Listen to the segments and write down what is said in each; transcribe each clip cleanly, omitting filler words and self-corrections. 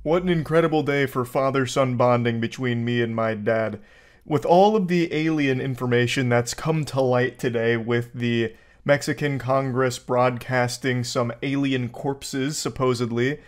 What an incredible day for father-son bonding between me and my dad. With all of the alien information that's come to light today with the Mexican Congress broadcasting some alien corpses, supposedly,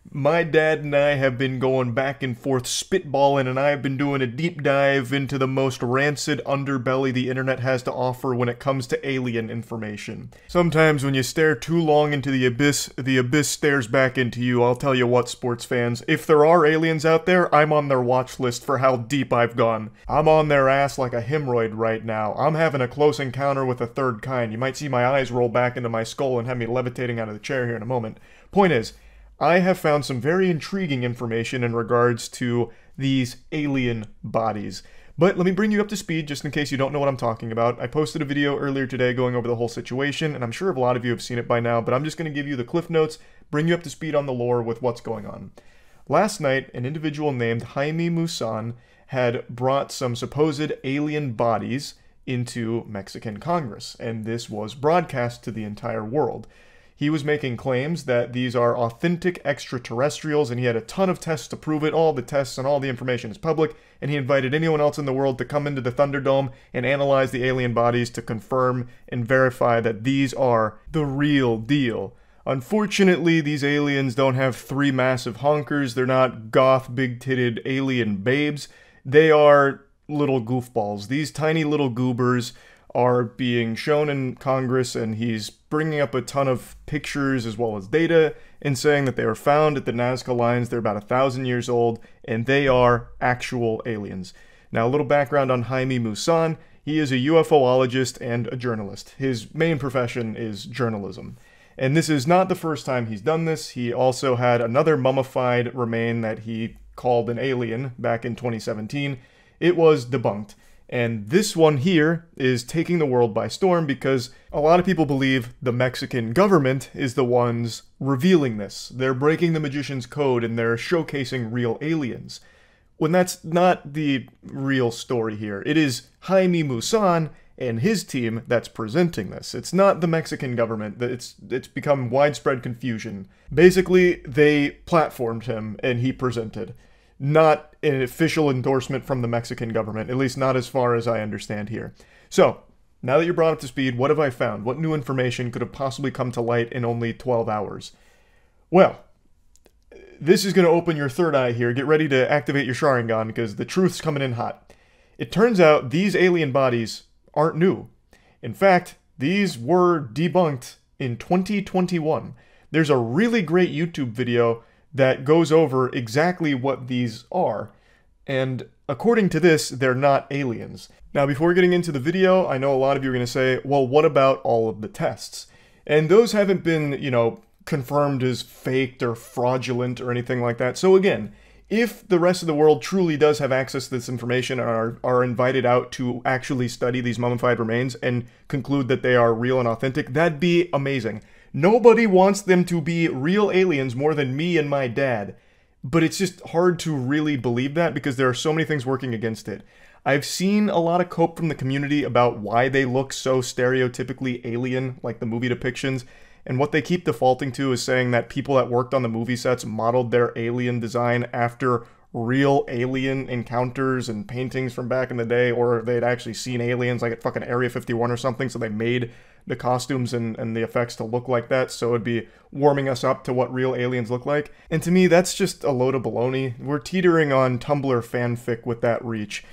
my dad and I have been going back and forth spitballing, and I have been doing a deep dive into the most rancid underbelly the internet has to offer when it comes to alien information. Sometimes when you stare too long into the abyss stares back into you. I'll tell you what, sports fans, if there are aliens out there, I'm on their watch list for how deep I've gone. I'm on their ass like a hemorrhoid right now. I'm having a close encounter with a third kind. You might see my eyes roll back into my skull and have me levitating out of the chair here in a moment. Point is, I have found some very intriguing information in regards to these alien bodies. But let me bring you up to speed just in case you don't know what I'm talking about. I posted a video earlier today going over the whole situation, and I'm sure a lot of you have seen it by now, but I'm just going to give you the cliff notes, bring you up to speed on the lore with what's going on. Last night, an individual named Jaime Maussan had brought some supposed alien bodies into Mexican Congress, and this was broadcast to the entire world. He was making claims that these are authentic extraterrestrials, and he had a ton of tests to prove it. All the tests and all the information is public, and he invited anyone else in the world to come into the Thunderdome and analyze the alien bodies to confirm and verify that these are the real deal. Unfortunately, these aliens don't have three massive honkers. They're not goth, big-titted alien babes. They are little goofballs. These tiny little goobers are being shown in Congress, and he's bringing up a ton of pictures as well as data and saying that they were found at the Nazca Lines. They're about 1,000 years old, and they are actual aliens. Now, a little background on Jaime Maussan. He is a UFOologist and a journalist. His main profession is journalism. And this is not the first time he's done this. He also had another mummified remain that he called an alien back in 2017. It was debunked. And this one here is taking the world by storm because a lot of people believe the Mexican government is the ones revealing this. They're breaking the magician's code and they're showcasing real aliens. When that's not the real story here. It is Jaime Maussan and his team that's presenting this. It's not the Mexican government. It's become widespread confusion. Basically, they platformed him and he presented. Not an official endorsement from the Mexican government, at least not as far as I understand here. So, now that you're brought up to speed, what have I found? What new information could have possibly come to light in only 12 hours? Well, this is going to open your third eye here. Get ready to activate your Sharingan because the truth's coming in hot. It turns out these alien bodies aren't new. In fact, these were debunked in 2021. There's a really great YouTube video that goes over exactly what these are, and according to this, they're not aliens. Now, before getting into the video, I know a lot of you are going to say, well, what about all of the tests? And those haven't been, confirmed as faked or fraudulent or anything like that. So again, if the rest of the world truly does have access to this information and are invited out to actually study these mummified remains and conclude that they are real and authentic, that'd be amazing. Nobody wants them to be real aliens more than me and my dad. But it's just hard to really believe that because there are so many things working against it. I've seen a lot of cope from the community about why they look so stereotypically alien, like the movie depictions. And what they keep defaulting to is saying that people that worked on the movie sets modeled their alien design after real alien encounters and paintings from back in the day, or they'd actually seen aliens like at fucking Area 51 or something, so they made the costumes and the effects to look like that, so it'd be warming us up to what real aliens look like. And to me, that's just a load of baloney. We're teetering on Tumblr fanfic with that reach.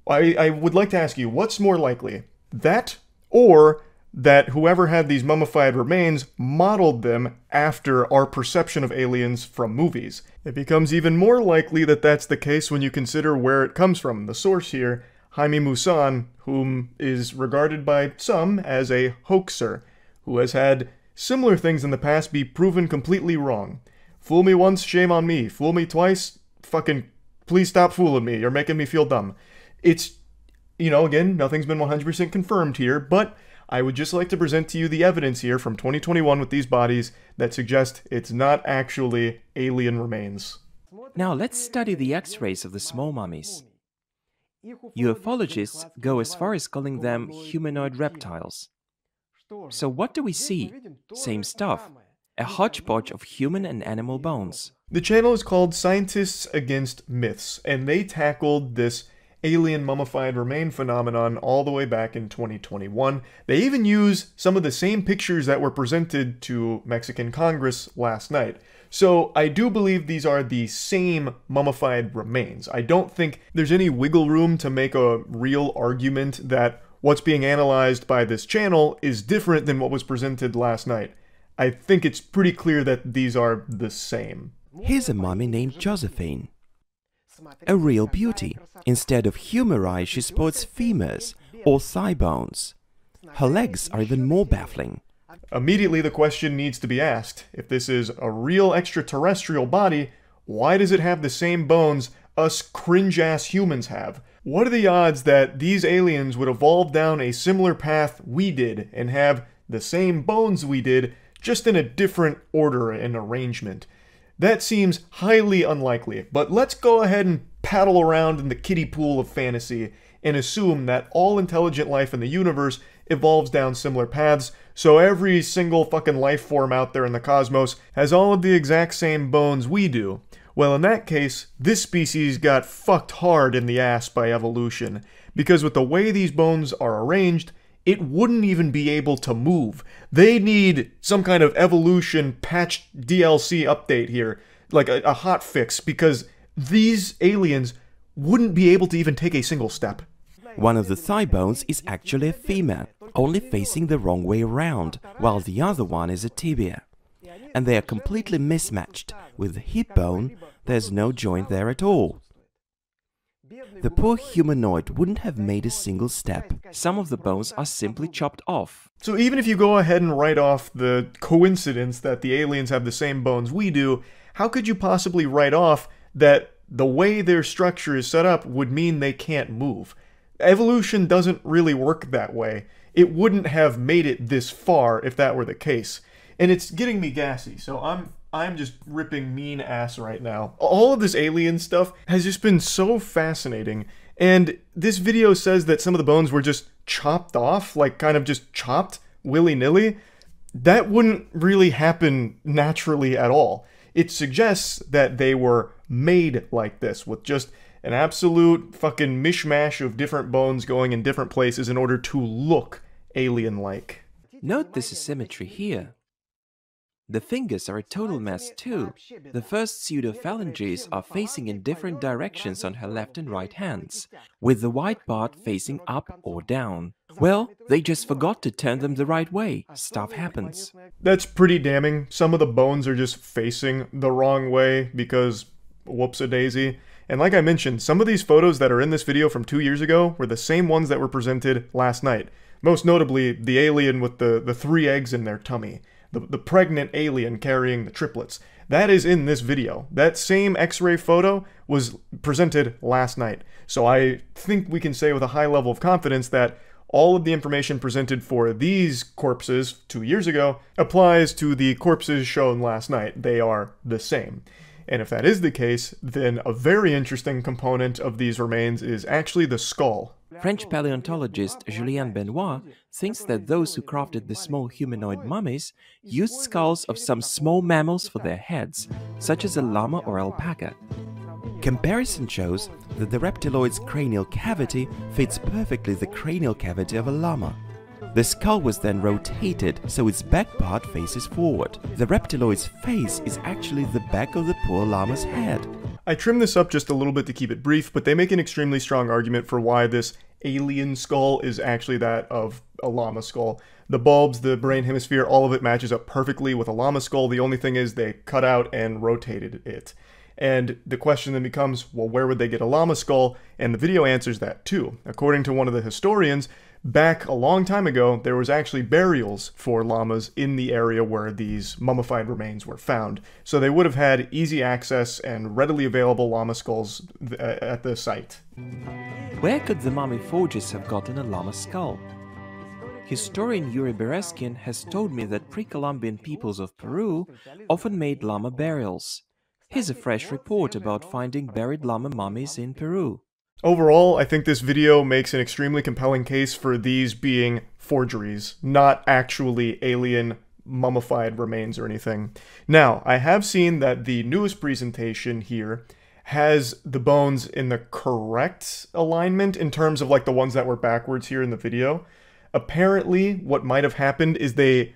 I would like to ask you, what's more likely? That, or that whoever had these mummified remains modeled them after our perception of aliens from movies? It becomes even more likely that that's the case when you consider where it comes from. The source here, Jaime Maussan, whom is regarded by some as a hoaxer, who has had similar things in the past be proven completely wrong. Fool me once, shame on me. Fool me twice, fucking please stop fooling me. You're making me feel dumb. It's, again, nothing's been 100% confirmed here, but I would just like to present to you the evidence here from 2021 with these bodies that suggest it's not actually alien remains. Now let's study the X-rays of the small mummies. Ufologists go as far as calling them humanoid reptiles. So what do we see? Same stuff. a hodgepodge of human and animal bones. The channel is called Scientists Against Myths, and they tackled this alien mummified remain phenomenon all the way back in 2021. They even use some of the same pictures that were presented to Mexican Congress last night. So I do believe these are the same mummified remains. I don't think there's any wiggle room to make a real argument that what's being analyzed by this channel is different than what was presented last night. I think it's pretty clear that these are the same. Here's a mummy named Josephine. A real beauty. Instead of humer eyes, she sports femurs, or thigh bones. Her legs are even more baffling. Immediately the question needs to be asked, if this is a real extraterrestrial body, why does it have the same bones us cringe-ass humans have? What are the odds that these aliens would evolve down a similar path we did and have the same bones we did, just in a different order and arrangement? That seems highly unlikely, but let's go ahead and paddle around in the kiddie pool of fantasy and assume that all intelligent life in the universe evolves down similar paths, so every single fucking life form out there in the cosmos has all of the exact same bones we do. Well, in that case, this species got fucked hard in the ass by evolution, because with the way these bones are arranged, it wouldn't even be able to move. They need some kind of evolution patched DLC update here, like a hot fix, because these aliens wouldn't be able to even take a single step. One of the thigh bones is actually a femur, only facing the wrong way around, while the other one is a tibia. And they are completely mismatched. With the hip bone, there's no joint there at all. The poor humanoid wouldn't have made a single step. Some of the bones are simply chopped off. So even if you go ahead and write off the coincidence that the aliens have the same bones we do, how could you possibly write off that the way their structure is set up would mean they can't move? Evolution doesn't really work that way. It wouldn't have made it this far if that were the case. And it's getting me gassy, so I'm just ripping mean ass right now. All of this alien stuff has just been so fascinating, and this video says that some of the bones were just chopped off, like kind of just chopped willy-nilly. That wouldn't really happen naturally at all. It suggests that they were made like this, with just an absolute fucking mishmash of different bones going in different places in order to look alien-like. Note this asymmetry here. The fingers are a total mess too. The first pseudophalanges are facing in different directions on her left and right hands, with the white part facing up or down. Well, they just forgot to turn them the right way. Stuff happens. That's pretty damning. Some of the bones are just facing the wrong way because whoops-a-daisy. And like I mentioned, some of these photos that are in this video from 2 years ago were the same ones that were presented last night. Most notably, the alien with the 3 eggs in their tummy. The pregnant alien carrying the triplets. That is in this video. That same X-ray photo was presented last night. So I think we can say with a high level of confidence that all of the information presented for these corpses 2 years ago applies to the corpses shown last night. They are the same. And if that is the case, then a very interesting component of these remains is actually the skull. French paleontologist Julien Benoit thinks that those who crafted the small humanoid mummies used skulls of some small mammals for their heads, such as a llama or alpaca. Comparison shows that the reptiloid's cranial cavity fits perfectly the cranial cavity of a llama. The skull was then rotated so its back part faces forward. The reptiloid's face is actually the back of the poor llama's head. I trimmed this up just a little bit to keep it brief, but they make an extremely strong argument for why this alien skull is actually that of a llama skull. The bulbs, the brain hemisphere, all of it matches up perfectly with a llama skull. The only thing is they cut out and rotated it. And the question then becomes, well, where would they get a llama skull? And the video answers that too. According to one of the historians, back a long time ago, there was actually burials for llamas in the area where these mummified remains were found. So they would have had easy access and readily available llama skulls at the site. Where could the mummy forgers have gotten a llama skull? Historian Yuri Bereskian has told me that pre-Columbian peoples of Peru often made llama burials. Here's a fresh report about finding buried llama mummies in Peru. Overall, I think this video makes an extremely compelling case for these being forgeries, not actually alien mummified remains or anything. Now, I have seen that the newest presentation here has the bones in the correct alignment in terms of like the ones that were backwards here in the video. Apparently, what might have happened is they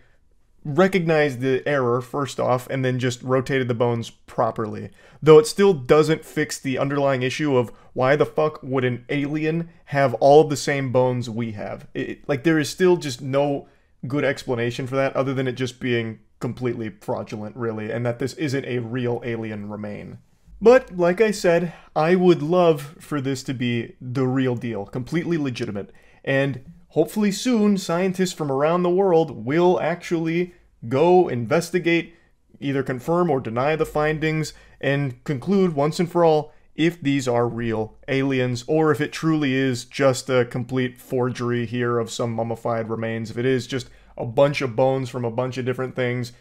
recognized the error first off and then just rotated the bones properly. Though it still doesn't fix the underlying issue of why the fuck would an alien have all of the same bones we have? Like, there is still just no good explanation for that other than it just being completely fraudulent, really, and that this isn't a real alien remain. But, like I said, I would love for this to be the real deal, completely legitimate, and hopefully soon scientists from around the world will actually go investigate, either confirm or deny the findings, and conclude once and for all if these are real aliens, or if it truly is just a complete forgery here of some mummified remains, if it is just a bunch of bones from a bunch of different things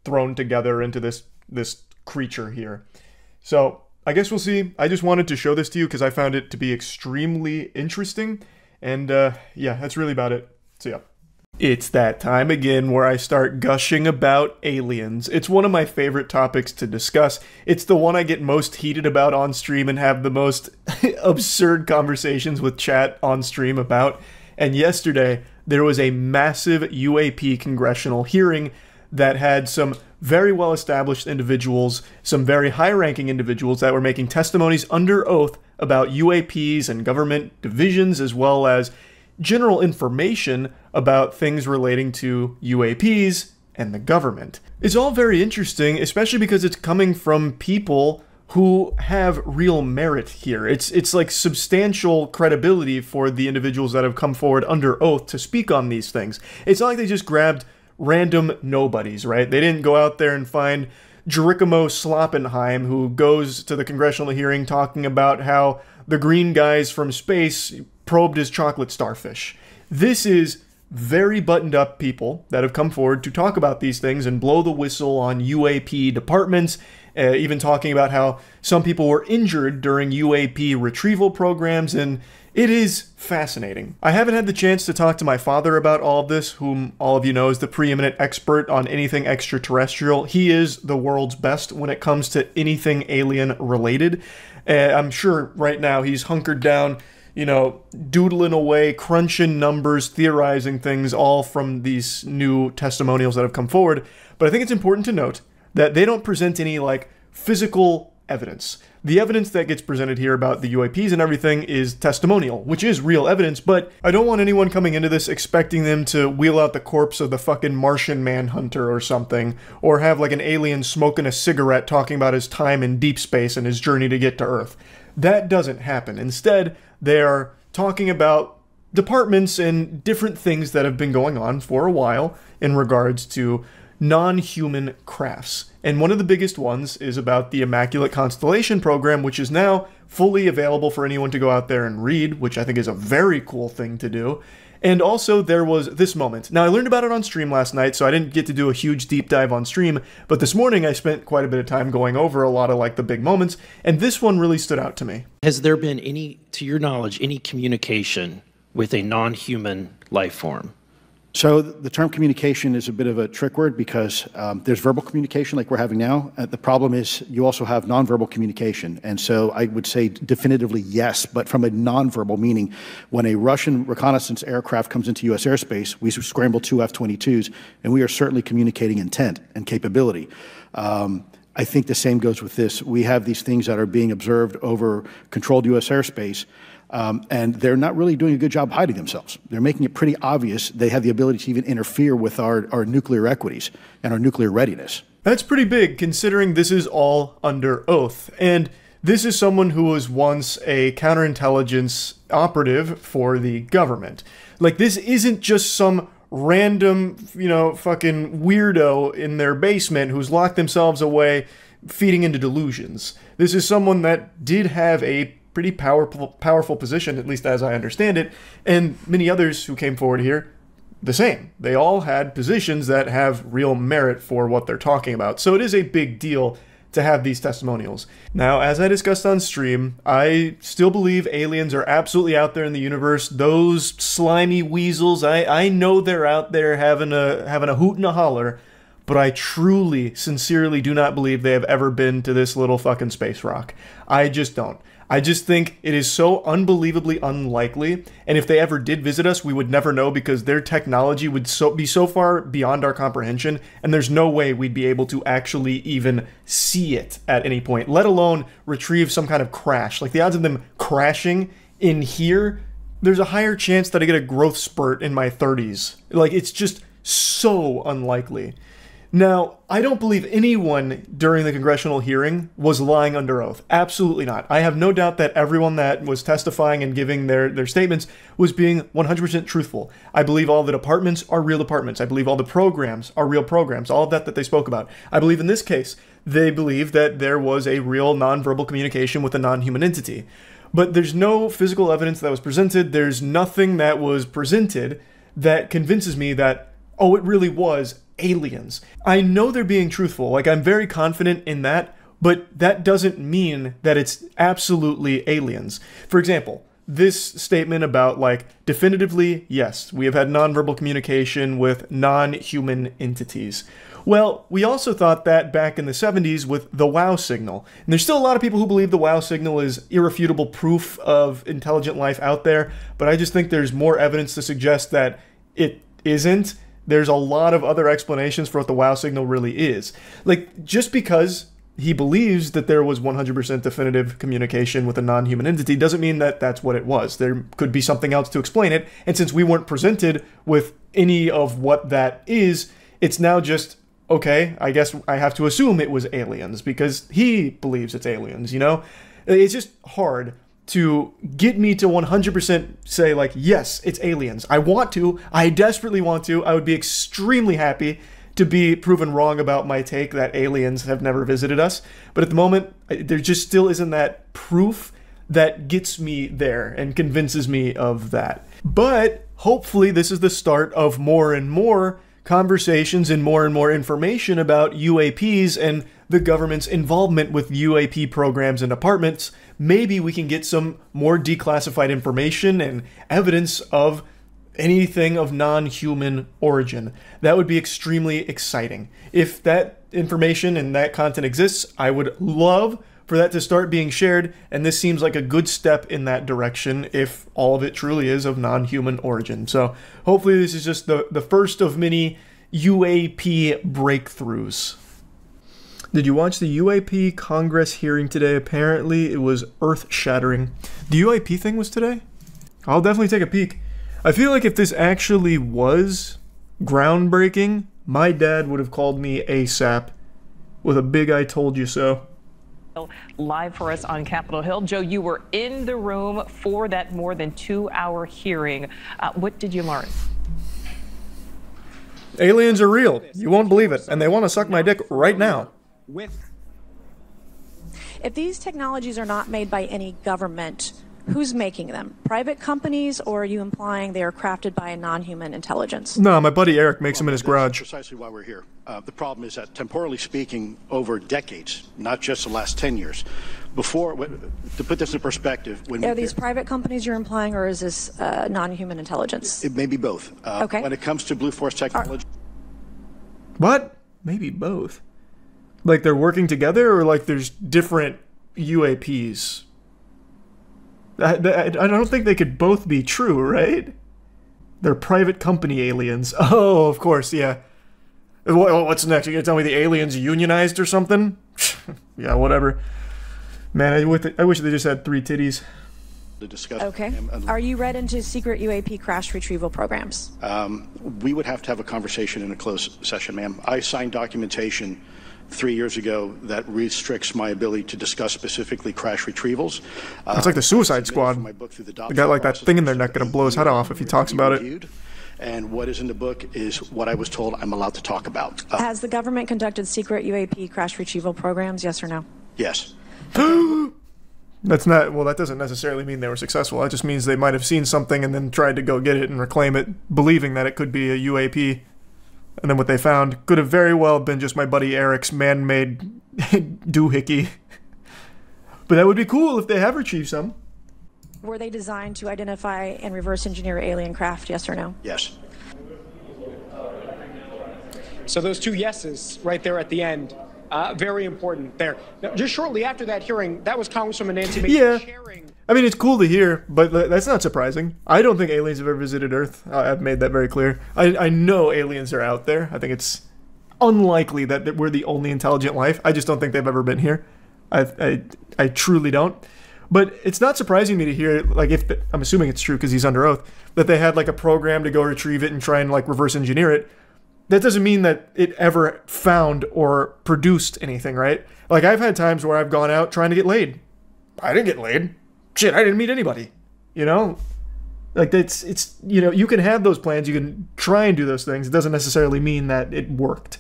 thrown together into this creature here. So, I guess we'll see. I just wanted to show this to you because I found it to be extremely interesting. And, yeah, that's really about it. So, yeah. It's that time again where I start gushing about aliens. It's one of my favorite topics to discuss. It's the one I get most heated about on stream and have the most absurd conversations with chat on stream about. And yesterday, there was a massive UAP congressional hearing that had some very well-established individuals, some very high-ranking individuals that were making testimonies under oath about UAPs and government divisions, as well as general information about things relating to UAPs and the government. It's all very interesting, especially because it's coming from people who have real merit here. It's like substantial credibility for the individuals that have come forward under oath to speak on these things. It's not like they just grabbed random nobodies, right? They didn't go out there and find Jericho Sloppenheim, who goes to the congressional hearing talking about how the green guys from space probed his chocolate starfish. This is very buttoned up people that have come forward to talk about these things and blow the whistle on UAP departments, even talking about how some people were injured during UAP retrieval programs, and it is fascinating. I haven't had the chance to talk to my father about all of this, whom all of you know is the preeminent expert on anything extraterrestrial. He is the world's best when it comes to anything alien related. I'm sure right now he's hunkered down, you know, doodling away, crunching numbers, theorizing things, all from these new testimonials that have come forward. But I think it's important to note that they don't present any, like, physical evidence. The evidence that gets presented here about the UAPs and everything is testimonial, which is real evidence, but I don't want anyone coming into this expecting them to wheel out the corpse of the fucking Martian Manhunter or something, or have like an alien smoking a cigarette talking about his time in deep space and his journey to get to Earth. That doesn't happen. Instead, they are talking about departments and different things that have been going on for a while in regards to non-human crafts. And one of the biggest ones is about the Immaculate Constellation program, which is now fully available for anyone to go out there and read, which I think is a very cool thing to do. And also there was this moment. Now I learned about it on stream last night, so I didn't get to do a huge deep dive on stream, but this morning I spent quite a bit of time going over a lot of like the big moments, and this one really stood out to me. Has there been any, to your knowledge, any communication with a non-human life form? So the term communication is a bit of a trick word because there's verbal communication like we're having now. The problem is you also have nonverbal communication. And so I would say definitively yes, but from a nonverbal meaning, when a Russian reconnaissance aircraft comes into U.S. airspace, we scramble 2 F-22s, and we are certainly communicating intent and capability. I think the same goes with this. We have these things that are being observed over controlled U.S. airspace, and they're not really doing a good job hiding themselves. They're making it pretty obvious they have the ability to even interfere with our nuclear equities and our nuclear readiness. That's pretty big, considering this is all under oath. And this is someone who was once a counterintelligence operative for the government. Like, this isn't just some random, you know, fucking weirdo in their basement who's locked themselves away feeding into delusions. This is someone that did have a pretty powerful position, at least as I understand it, and many others who came forward here, the same. They all had positions that have real merit for what they're talking about. So it is a big deal to have these testimonials. Now, as I discussed on stream, I still believe aliens are absolutely out there in the universe. Those slimy weasels, I know they're out there having a hoot and a holler. but I truly, sincerely do not believe they have ever been to this little fucking space rock. I just don't. I just think it is so unbelievably unlikely, and if they ever did visit us, we would never know because their technology would be so far beyond our comprehension, and there's no way we'd be able to actually even see it at any point, let alone retrieve some kind of crash. Like, the odds of them crashing in here, there's a higher chance that I get a growth spurt in my 30s. Like, it's just so unlikely. Now, I don't believe anyone during the congressional hearing was lying under oath. Absolutely not. I have no doubt that everyone that was testifying and giving their statements was being 100% truthful. I believe all the departments are real departments. I believe all the programs are real programs, all of that they spoke about. I believe in this case, they believe that there was a real nonverbal communication with a non-human entity. But there's no physical evidence that was presented. There's nothing that was presented that convinces me that, oh, it really was aliens. I know they're being truthful, like I'm very confident in that, but that doesn't mean that it's absolutely aliens. For example, this statement about like, definitively, yes, we have had nonverbal communication with non-human entities. Well, we also thought that back in the 70s with the WOW signal. And there's still a lot of people who believe the WOW signal is irrefutable proof of intelligent life out there, but I just think there's more evidence to suggest that it isn't. There's a lot of other explanations for what the WOW signal really is. Like, just because he believes that there was 100% definitive communication with a non-human entity doesn't mean that that's what it was. There could be something else to explain it, and since we weren't presented with any of what that is, it's now just, okay, I guess I have to assume it was aliens, because he believes it's aliens, you know? It's just hard to get me to 100% say, like, yes, it's aliens. I want to. I desperately want to. I would be extremely happy to be proven wrong about my take that aliens have never visited us. But at the moment, there just still isn't that proof that gets me there and convinces me of that. But hopefully this is the start of more and more conversations and more information about UAPs and the government's involvement with UAP programs and departments. Maybe we can get some more declassified information and evidence of anything of non-human origin. That would be extremely exciting. If that information and that content exists, I would love for that to start being shared, and this seems like a good step in that direction if all of it truly is of non-human origin. So hopefully this is just the first of many UAP breakthroughs. Did you watch the UAP Congress hearing today? Apparently it was earth-shattering. The UAP thing was today? I'll definitely take a peek. I feel like if this actually was groundbreaking, my dad would have called me ASAP with a big "I told you so." Live for us on Capitol Hill. Joe, you were in the room for that more than 2-hour hearing. What did you learn? Aliens are real. You won't believe it. And they want to suck my dick right now. If these technologies are not made by any government, who's making them? Private companies, or are you implying they are crafted by a non-human intelligence? No, my buddy Eric makes them in his garage. That's precisely why we're here. The problem is that, temporally speaking, over decades, not just the last 10 years, before, to put this in perspective, when are these private companies you're implying, or is this non-human intelligence? It may be both. Okay. When it comes to Blue Force technology. What? Maybe both. Like they're working together, or like there's different UAPs? I don't think they could both be true, right? They're private company aliens. Oh, of course, yeah. What's next? You gonna tell me the aliens unionized or something? Yeah, whatever. Man, I wish they just had 3 titties. To discuss. Okay. Are you read into secret UAP crash retrieval programs? We would have to have a conversation in a closed session, ma'am. I signed documentation 3 years ago that restricts my ability to discuss specifically crash retrievals. It's like the Suicide Squad. They got like that thing in their neck gonna blow his head off if he talks about it. And what is in the book is what I was told I'm allowed to talk about. Has the government conducted secret UAP crash retrieval programs, yes or no? Yes. That's not, well, that doesn't necessarily mean they were successful. That just means they might have seen something and then tried to go get it and reclaim it, believing that it could be a UAP. And then what they found could have very well been just my buddy Eric's man-made doohickey. But that would be cool if they have retrieved some. Were they designed to identify and reverse engineer alien craft, yes or no? Yes. So those two yeses right there at the end, very important there. Now, just shortly after that hearing, that was Congresswoman Nancy Mace sharing. I mean, it's cool to hear, but that's not surprising. I don't think aliens have ever visited Earth. I've made that very clear. I know aliens are out there. I think it's unlikely that we're the only intelligent life. I just don't think they've ever been here. I truly don't. But it's not surprising me to hear, like, I'm assuming it's true because he's under oath, that they had like a program to go retrieve it and try and like reverse engineer it. That doesn't mean that it ever found or produced anything, right? Like, I've had times where I've gone out trying to get laid. I didn't get laid. Shit, I didn't meet anybody. You know? Like, it's you know, you can have those plans, you can try and do those things. It doesn't necessarily mean that it worked.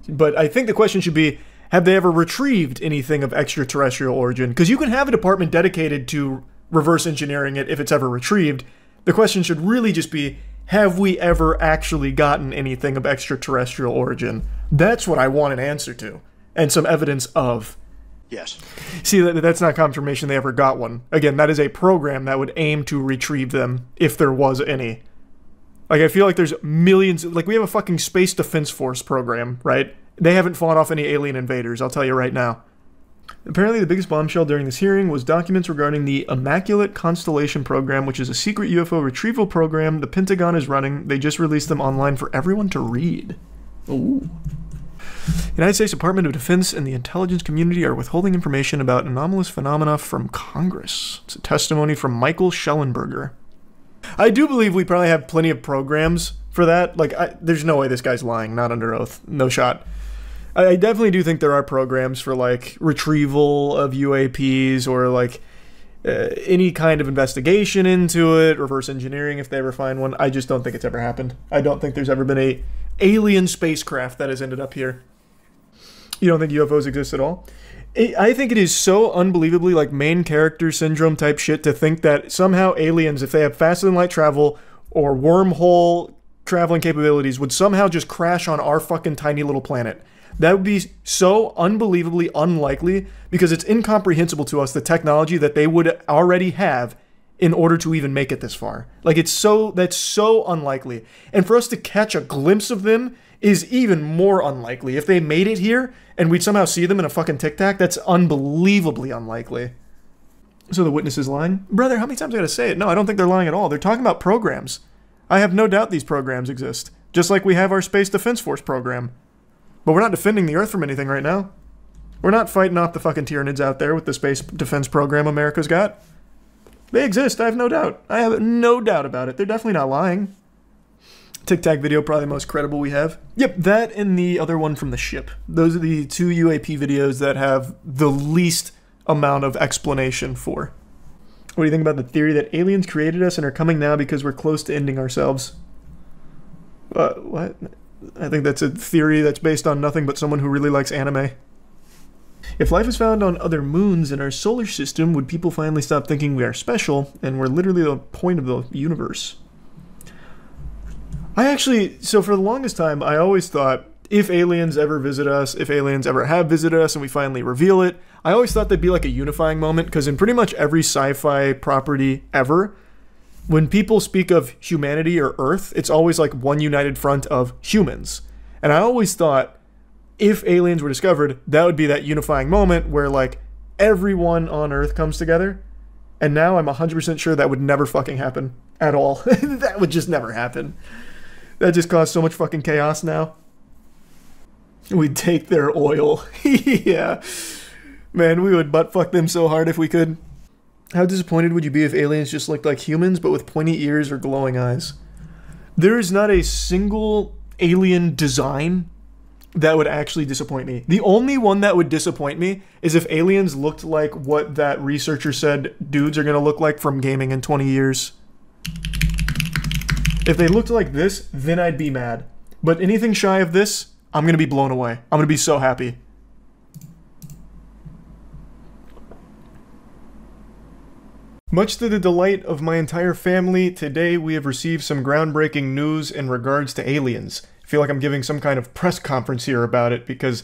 But I think the question should be, have they ever retrieved anything of extraterrestrial origin? Because you can have a department dedicated to reverse engineering it if it's ever retrieved. The question should really just be, have we ever actually gotten anything of extraterrestrial origin? That's what I want an answer to. And some evidence of. Yes. See, that's not confirmation they ever got one. Again, that is a program that would aim to retrieve them if there was any. Like, I feel like there's millions. Like, we have a fucking Space Defense Force program, right? They haven't fought off any alien invaders, I'll tell you right now. Apparently, the biggest bombshell during this hearing was documents regarding the Immaculate Constellation program, which is a secret UFO retrieval program the Pentagon is running. They just released them online for everyone to read. Ooh. United States Department of Defense and the intelligence community are withholding information about anomalous phenomena from Congress. It's a testimony from Michael Schellenberger. I do believe we probably have plenty of programs for that. Like, there's no way this guy's lying, not under oath. No shot. I definitely do think there are programs for, like, retrieval of UAPs or, like, any kind of investigation into it, reverse engineering if they ever find one. I just don't think it's ever happened. I don't think there's ever been a alien spacecraft that has ended up here. You don't think UFOs exist at all? I think it is so unbelievably, like, main character syndrome type shit to think that somehow aliens, if they have faster than light travel or wormhole traveling capabilities, would somehow just crash on our fucking tiny little planet. That would be so unbelievably unlikely because it's incomprehensible to us the technology that they would already have in order to even make it this far. Like, that's so unlikely. And for us to catch a glimpse of them is even more unlikely. If they made it here and we'd somehow see them in a fucking Tic Tac, that's unbelievably unlikely. So the witness is lying? Brother, how many times I gotta say it? No, I don't think they're lying at all. They're talking about programs. I have no doubt these programs exist. Just like we have our Space Defense Force program. But we're not defending the Earth from anything right now. We're not fighting off the fucking Tyranids out there with the space defense program America's got. They exist, I have no doubt. I have no doubt about it. They're definitely not lying. Tic Tac video, probably the most credible we have. Yep, that and the other one from the ship. Those are the two UAP videos that have the least amount of explanation for. What do you think about the theory that aliens created us and are coming now because we're close to ending ourselves? What? I think that's a theory that's based on nothing but someone who really likes anime. If life is found on other moons in our solar system, would people finally stop thinking we are special and we're literally the point of the universe? So for the longest time, I always thought if aliens ever visit us, if aliens ever have visited us and we finally reveal it, I always thought there'd be like a unifying moment, because in pretty much every sci-fi property ever, when people speak of humanity or Earth, it's always like one united front of humans. And I always thought if aliens were discovered, that would be that unifying moment where like everyone on Earth comes together. And now I'm 100% sure that would never fucking happen at all. That would just never happen. That just caused so much fucking chaos now. We'd take their oil. Yeah. Man, we would butt fuck them so hard if we could. How disappointed would you be if aliens just looked like humans but with pointy ears or glowing eyes? There is not a single alien design that would actually disappoint me. The only one that would disappoint me is if aliens looked like what that researcher said dudes are going to look like from gaming in 20 years. If they looked like this, then I'd be mad. But anything shy of this, I'm going to be blown away. I'm going to be so happy. Much to the delight of my entire family, today we have received some groundbreaking news in regards to aliens. I feel like I'm giving some kind of press conference here about it because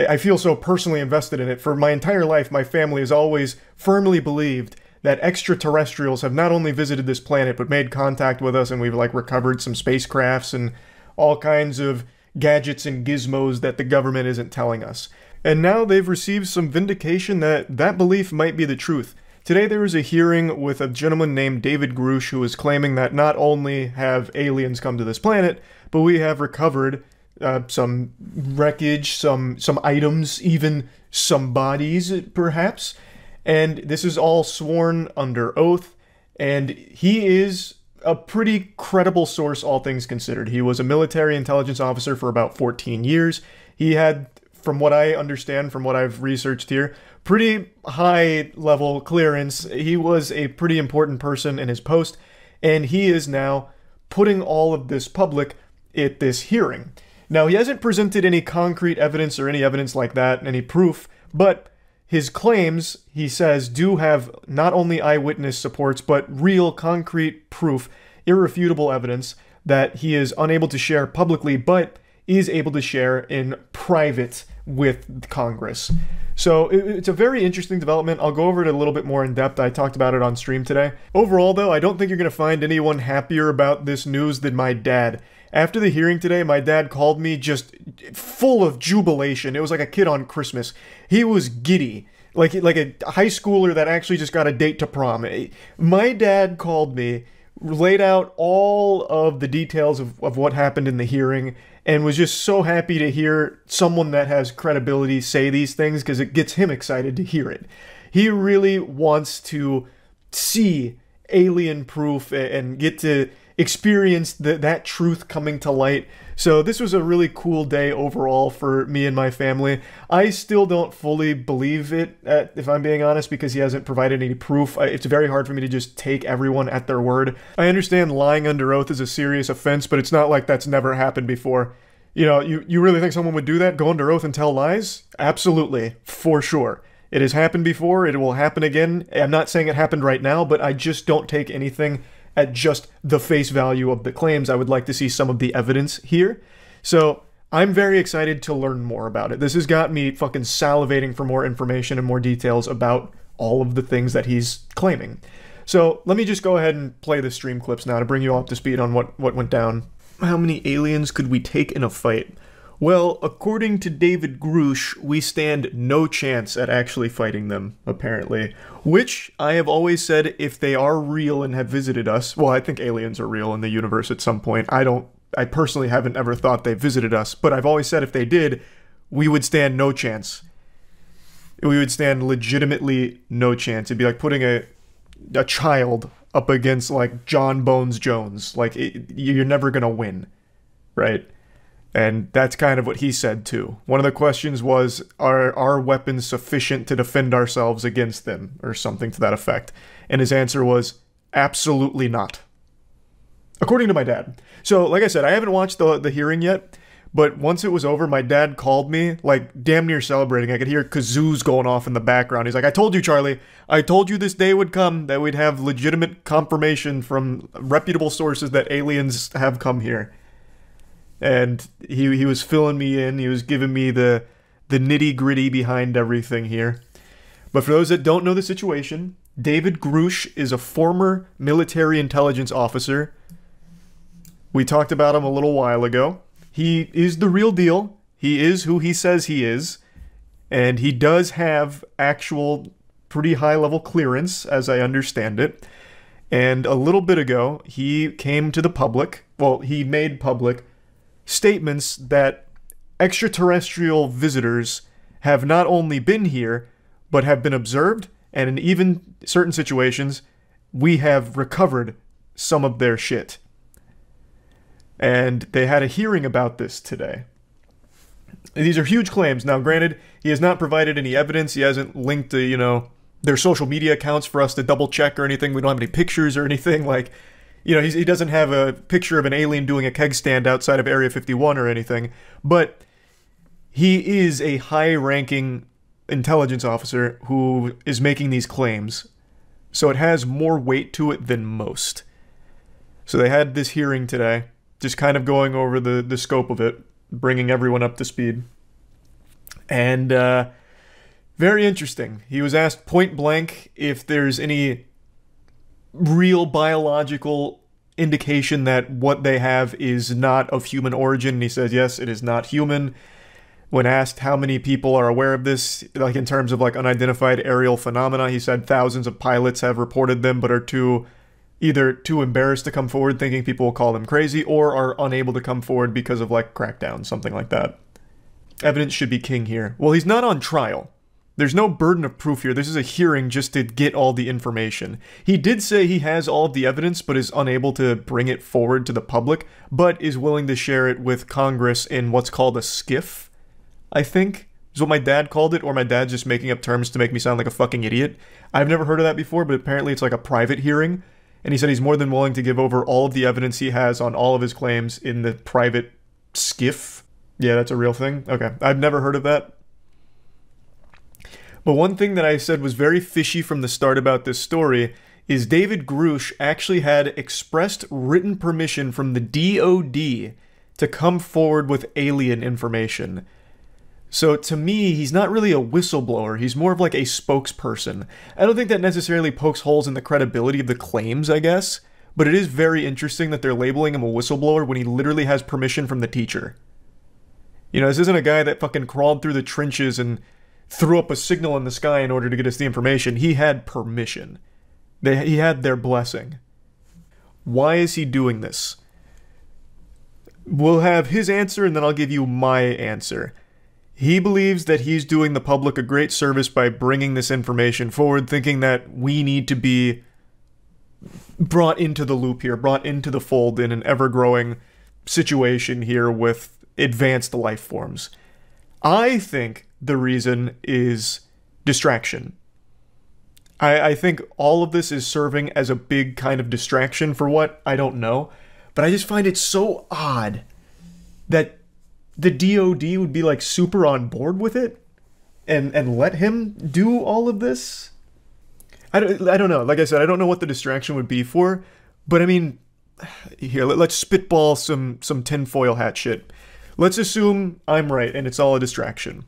I feel so personally invested in it. For my entire life, my family has always firmly believed that extraterrestrials have not only visited this planet, but made contact with us, and we've like recovered some spacecrafts and all kinds of gadgets and gizmos that the government isn't telling us. And now they've received some vindication that that belief might be the truth. Today there was a hearing with a gentleman named David Grush who was claiming that not only have aliens come to this planet, but we have recovered some wreckage, some items, even some bodies, perhaps. And this is all sworn under oath, and he is a pretty credible source, all things considered. He was a military intelligence officer for about 14 years. He had, from what I understand, from what I've researched here, pretty high-level clearance. He was a pretty important person in his post, and he is now putting all of this public at this hearing. Now, he hasn't presented any concrete evidence or any evidence like that, any proof, but his claims, he says, do have not only eyewitness supports, but real concrete proof, irrefutable evidence that he is unable to share publicly, but is able to share in private with Congress. So it's a very interesting development. I'll go over it a little bit more in depth. I talked about it on stream today. Overall, though, I don't think you're going to find anyone happier about this news than my dad. After the hearing today, my dad called me just full of jubilation. It was like a kid on Christmas. He was giddy, like a high schooler that actually just got a date to prom. My dad called me, laid out all of the details of what happened in the hearing, and was just so happy to hear someone that has credibility say these things because it gets him excited to hear it. He really wants to see alien proof and get to experience that truth coming to light. So this was a really cool day overall for me and my family. I still don't fully believe it, if I'm being honest, because he hasn't provided any proof. It's very hard for me to just take everyone at their word. I understand lying under oath is a serious offense, but it's not like that's never happened before. You know, you really think someone would do that? Go under oath and tell lies? Absolutely. For sure. It has happened before. It will happen again. I'm not saying it happened right now, but I just don't take anything at just the face value of the claims. I would like to see some of the evidence here. So I'm very excited to learn more about it. This has got me fucking salivating for more information and more details about all of the things that he's claiming. So let me just go ahead and play the stream clips now to bring you all up to speed on what went down. How many aliens could we take in a fight? Well, according to David Grush, we stand no chance at actually fighting them, apparently. Which, I have always said, if they are real and have visited us, well, I think aliens are real in the universe at some point. I personally haven't ever thought they visited us, but I've always said if they did, we would stand no chance. We would stand legitimately no chance. It'd be like putting a child up against, like, John Bones Jones. Like, you're never gonna win, right? And that's kind of what he said, too. One of the questions was, are our weapons sufficient to defend ourselves against them? Or something to that effect. And his answer was, absolutely not. According to my dad. So, like I said, I haven't watched the hearing yet, but once it was over, my dad called me, like, damn near celebrating. I could hear kazoos going off in the background. He's like, I told you, Charlie. I told you this day would come, that we'd have legitimate confirmation from reputable sources that aliens have come here. And he was filling me in. He was giving me the nitty-gritty behind everything here. But for those that don't know the situation, David Grush is a former military intelligence officer. We talked about him a little while ago. He is the real deal. He is who he says he is. And he does have actual pretty high-level clearance, as I understand it. And a little bit ago, he came to the public. Well, he made public statements that extraterrestrial visitors have not only been here, but have been observed, and in even certain situations, we have recovered some of their shit. And they had a hearing about this today. These are huge claims. Now, granted, he has not provided any evidence. He hasn't linked to, you know, their social media accounts for us to double check or anything. We don't have any pictures or anything. Like, you know, he doesn't have a picture of an alien doing a keg stand outside of Area 51 or anything, but he is a high-ranking intelligence officer who is making these claims, so it has more weight to it than most. So they had this hearing today, just kind of going over the scope of it, bringing everyone up to speed. And very interesting. He was asked point blank if there's any real biological indication that what they have is not of human origin. And he says, yes, it is not human. When asked how many people are aware of this, like in terms of like unidentified aerial phenomena, he said thousands of pilots have reported them but are either too embarrassed to come forward, thinking people will call them crazy, or are unable to come forward because of like crackdown, something like that. Evidence should be king here. Well, he's not on trial. There's no burden of proof here. This is a hearing just to get all the information. He did say he has all of the evidence, but is unable to bring it forward to the public, but is willing to share it with Congress in what's called a skiff, I think, is what my dad called it, or my dad's just making up terms to make me sound like a fucking idiot. I've never heard of that before, but apparently it's like a private hearing, and he said he's more than willing to give over all of the evidence he has on all of his claims in the private skiff. Yeah, that's a real thing? Okay, I've never heard of that. But one thing that I said was very fishy from the start about this story is David Grush actually had expressed written permission from the DOD to come forward with alien information. So to me, he's not really a whistleblower, he's more of like a spokesperson. I don't think that necessarily pokes holes in the credibility of the claims, I guess, but it is very interesting that they're labeling him a whistleblower when he literally has permission from the teacher. You know, this isn't a guy that fucking crawled through the trenches and threw up a signal in the sky in order to get us the information. He had permission. He had their blessing. Why is he doing this? We'll have his answer and then I'll give you my answer. He believes that he's doing the public a great service by bringing this information forward, thinking that we need to be brought into the loop here, brought into the fold in an ever-growing situation here with advanced life forms. I think the reason is distraction. I think all of this is serving as a big kind of distraction for what? I don't know. But I just find it so odd that the DOD would be like super on board with it and let him do all of this. I don't know. Like I said, I don't know what the distraction would be for. But I mean, here, let's spitball some tinfoil hat shit. Let's assume I'm right and it's all a distraction.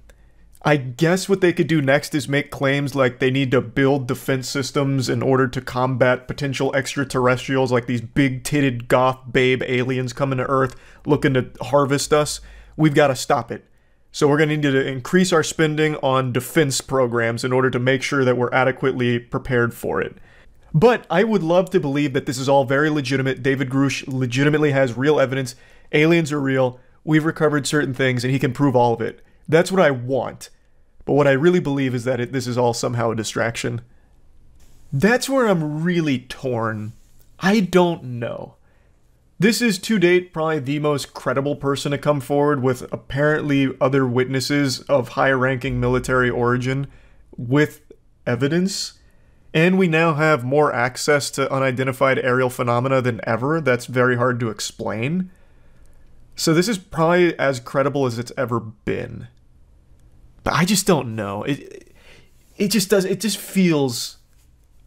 I guess what they could do next is make claims like they need to build defense systems in order to combat potential extraterrestrials, like these big-titted goth babe aliens coming to Earth looking to harvest us. We've got to stop it. So we're going to need to increase our spending on defense programs in order to make sure that we're adequately prepared for it. But I would love to believe that this is all very legitimate. David Grush legitimately has real evidence. Aliens are real. We've recovered certain things, and he can prove all of it. That's what I want. But what I really believe is that this is all somehow a distraction. That's where I'm really torn. I don't know. This is, to date, probably the most credible person to come forward with apparently other witnesses of high-ranking military origin with evidence. And we now have more access to unidentified aerial phenomena than ever. That's very hard to explain. So this is probably as credible as it's ever been. But I just don't know. It just feels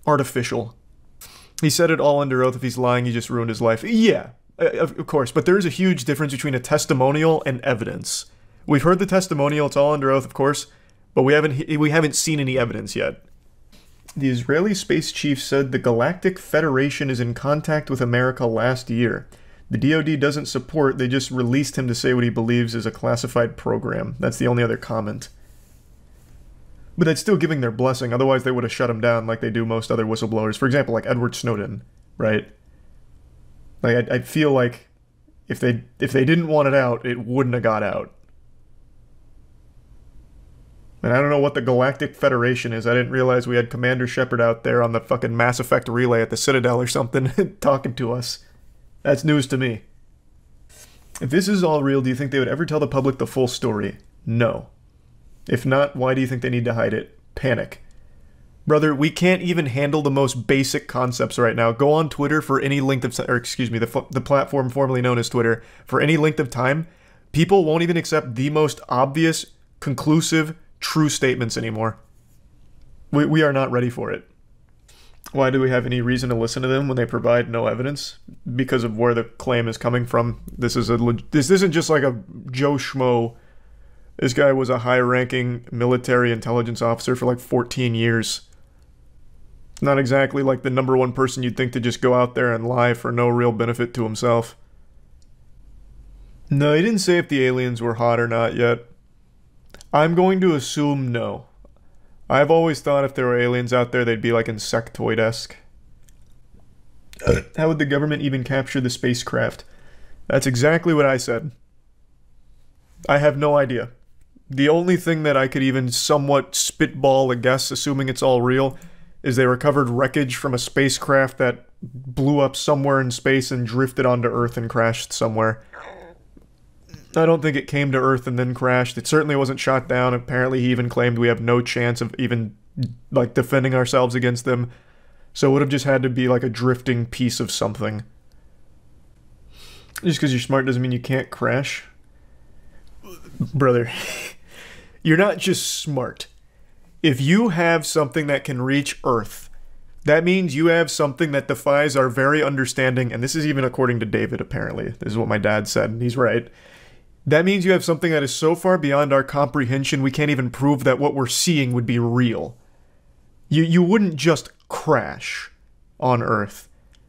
artificial. He said it all under oath. If he's lying, he just ruined his life. Yeah, of course. But there is a huge difference between a testimonial and evidence. We've heard the testimonial. It's all under oath, of course. But we haven't seen any evidence yet. The Israeli space chief said the Galactic Federation is in contact with America last year. The DoD doesn't support. They just released him to say what he believes is a classified program. That's the only other comment. But that's still giving their blessing, otherwise they would have shut him down like they do most other whistleblowers. For example, like Edward Snowden, right? Like, I feel like if they didn't want it out, it wouldn't have got out. And I don't know what the Galactic Federation is. I didn't realize we had Commander Shepard out there on the fucking Mass Effect relay at the Citadel or something talking to us. That's news to me. If this is all real, do you think they would ever tell the public the full story? No. If not, why do you think they need to hide it? Panic. Brother, we can't even handle the most basic concepts right now. Go on Twitter for any length of time, or excuse me, the platform formerly known as Twitter, for any length of time. People won't even accept the most obvious, conclusive, true statements anymore. We are not ready for it. Why do we have any reason to listen to them when they provide no evidence? Because of where the claim is coming from. This isn't just like a Joe Schmo. This guy was a high-ranking military intelligence officer for like 14 years. Not exactly like the #1 person you'd think to just go out there and lie for no real benefit to himself. No, he didn't say if the aliens were hot or not yet. I'm going to assume no. I've always thought if there were aliens out there, they'd be like insectoid-esque. How would the government even capture the spacecraft? That's exactly what I said. I have no idea. The only thing that I could even somewhat spitball a guess, assuming it's all real, is they recovered wreckage from a spacecraft that blew up somewhere in space and drifted onto Earth and crashed somewhere. I don't think it came to Earth and then crashed. It certainly wasn't shot down. Apparently he even claimed we have no chance of even, like, defending ourselves against them. So it would have just had to be like a drifting piece of something. Just because you're smart doesn't mean you can't crash. Brother, you're not just smart. If you have something that can reach Earth, that means you have something that defies our very understanding, and this is even according to David, apparently. This is what my dad said, and he's right. That means you have something that is so far beyond our comprehension we can't even prove that what we're seeing would be real. You wouldn't just crash on Earth.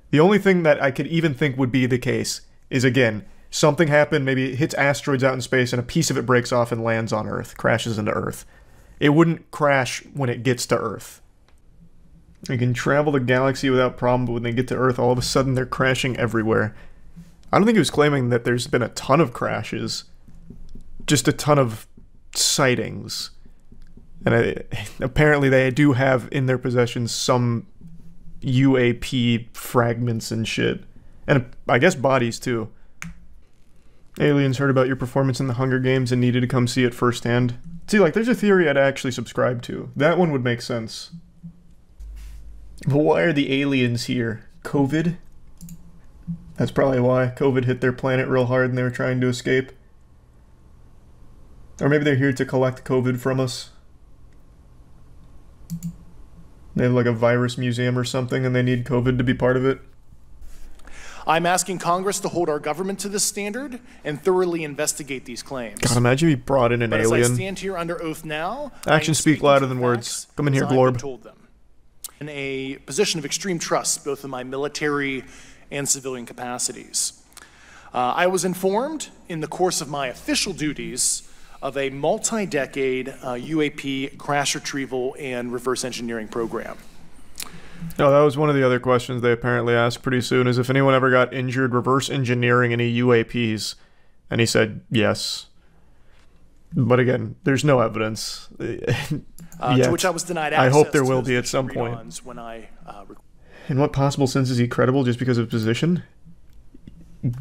The only thing that I could even think would be the case is, again, something happened, maybe it hits asteroids out in space and a piece of it breaks off and lands on Earth, crashes into Earth. It wouldn't crash when it gets to Earth. They can travel the galaxy without problem, but when they get to Earth, all of a sudden they're crashing everywhere. I don't think he was claiming that there's been a ton of crashes. Just a ton of sightings. And apparently they do have in their possession some UAP fragments and shit. And I guess bodies too. Aliens heard about your performance in the Hunger Games and needed to come see it firsthand. See, like, there's a theory I'd actually subscribe to. That one would make sense. But why are the aliens here? COVID? That's probably why. COVID hit their planet real hard and they were trying to escape. Or maybe they're here to collect COVID from us. They have like a virus museum or something and they need COVID to be part of it. I'm asking Congress to hold our government to this standard and thoroughly investigate these claims. God, imagine if you brought in an alien. As I stand here under oath now, actions speak louder than words. Come in here, Glorb. Told them. In a position of extreme trust, both in my military and civilian capacities. I was informed in the course of my official duties of a multi-decade UAP crash retrieval and reverse engineering program. No, that was one of the other questions they apparently asked pretty soon, is if anyone ever got injured reverse engineering any UAPs. And he said yes. But again, there's no evidence. To which I was denied access. I hope there will be at some point. In what possible sense is he credible just because of position?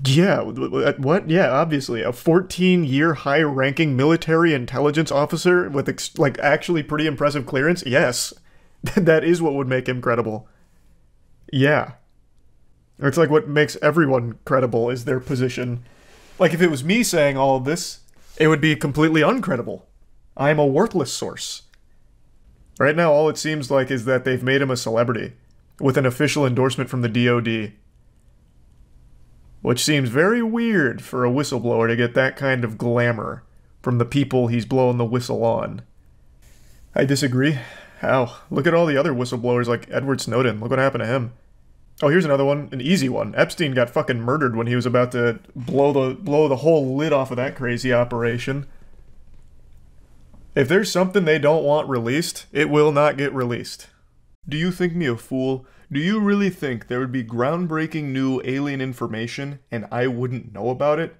Yeah, what? Yeah, obviously. A 14-year high-ranking military intelligence officer with, like, actually pretty impressive clearance? Yes. That is what would make him credible. Yeah. It's like what makes everyone credible is their position. Like, if it was me saying all of this, it would be completely uncredible. I am a worthless source. Right now, all it seems like is that they've made him a celebrity, with an official endorsement from the DoD. Which seems very weird for a whistleblower to get that kind of glamour from the people he's blowing the whistle on. I disagree. How? Look at all the other whistleblowers like Edward Snowden. Look what happened to him. Oh, here's another one. An easy one. Epstein got fucking murdered when he was about to blow the whole lid off of that crazy operation. If there's something they don't want released, it will not get released. Do you think me a fool? Do you really think there would be groundbreaking new alien information and I wouldn't know about it?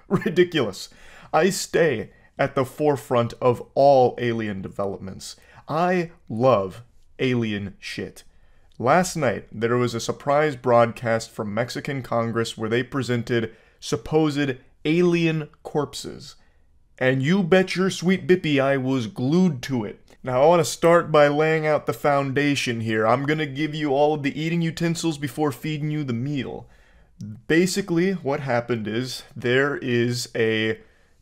Ridiculous. I stay at the forefront of all alien developments. I love alien shit. Last night, there was a surprise broadcast from Mexican Congress where they presented supposed alien corpses. And you bet your sweet bippy I was glued to it. Now, I want to start by laying out the foundation here. I'm going to give you all of the eating utensils before feeding you the meal. Basically, what happened is, there is a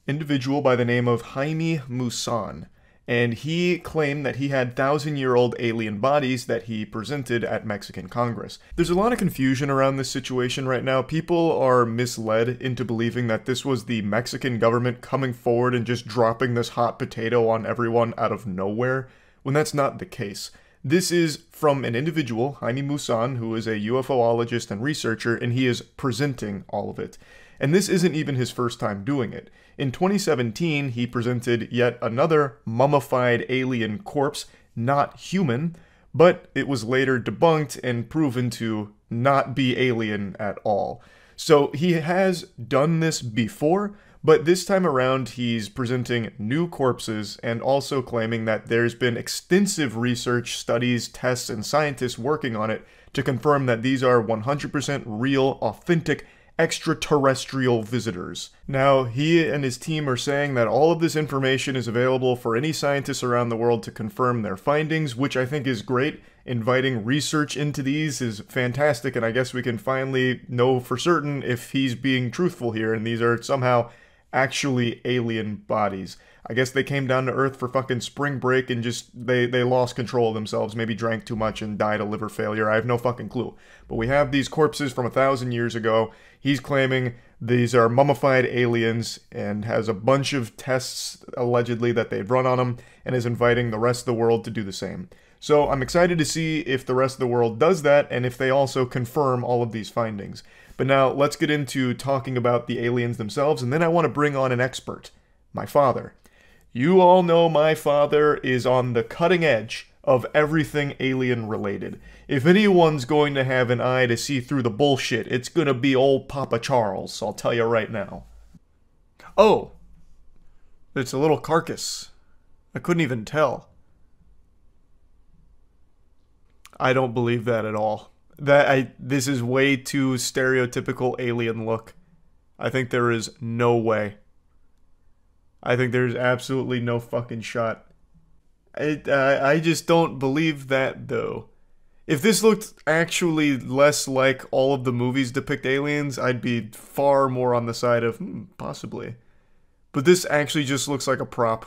individual by the name of Jaime Maussan, and he claimed that he had 1,000-year-old alien bodies that he presented at Mexican Congress. There's a lot of confusion around this situation right now. People are misled into believing that this was the Mexican government coming forward and just dropping this hot potato on everyone out of nowhere, when that's not the case. This is from an individual, Jaime Maussan, who is a UFOologist and researcher, and he is presenting all of it. And this isn't even his first time doing it. In 2017, he presented yet another mummified alien corpse, not human, but it was later debunked and proven to not be alien at all. So he has done this before, but this time around he's presenting new corpses and also claiming that there's been extensive research, studies, tests, and scientists working on it to confirm that these are 100% real, authentic, extraterrestrial visitors. Now, he and his team are saying that all of this information is available for any scientists around the world to confirm their findings, which I think is great. Inviting research into these is fantastic, and I guess we can finally know for certain if he's being truthful here, and these are somehow actually alien bodies. I guess they came down to Earth for fucking spring break and just, they lost control of themselves, maybe drank too much and died of liver failure. I have no fucking clue. But we have these corpses from 1,000 years ago. He's claiming these are mummified aliens and has a bunch of tests, allegedly, that they've run on them, and is inviting the rest of the world to do the same. So I'm excited to see if the rest of the world does that, and if they also confirm all of these findings. But now, let's get into talking about the aliens themselves, and then I want to bring on an expert, my father. You all know my father is on the cutting edge of everything alien-related. If anyone's going to have an eye to see through the bullshit, it's gonna be old Papa Charles, I'll tell you right now. Oh, it's a little carcass. I couldn't even tell. I don't believe that at all. This is way too stereotypical alien look. I think there is no way. I think there's absolutely no fucking shot. I just don't believe that, though. If this looked actually less like all of the movies depict aliens, I'd be far more on the side of, possibly. But this actually just looks like a prop.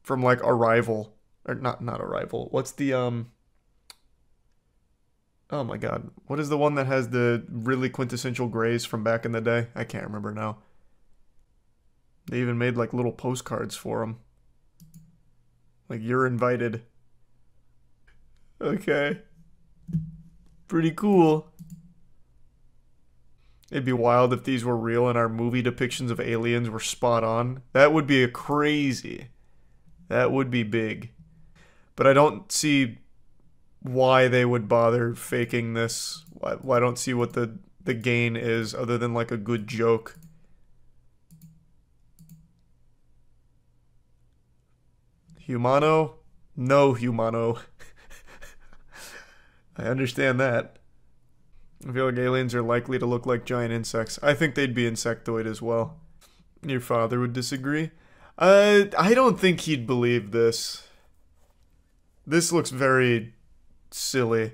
From, like, Arrival. Or, not Arrival. What's the, oh my god. What is the one that has the really quintessential grays from back in the day? I can't remember now. They even made, like, little postcards for them. Like, you're invited. Okay. Pretty cool. It'd be wild if these were real and our movie depictions of aliens were spot on. That would be crazy. That would be big. But I don't see why they would bother faking this. I don't see what the gain is other than, like, a good joke. Humano? No humano. I understand that. I feel like aliens are likely to look like giant insects. I think they'd be insectoid as well. Your father would disagree? I don't think he'd believe this. This looks very silly.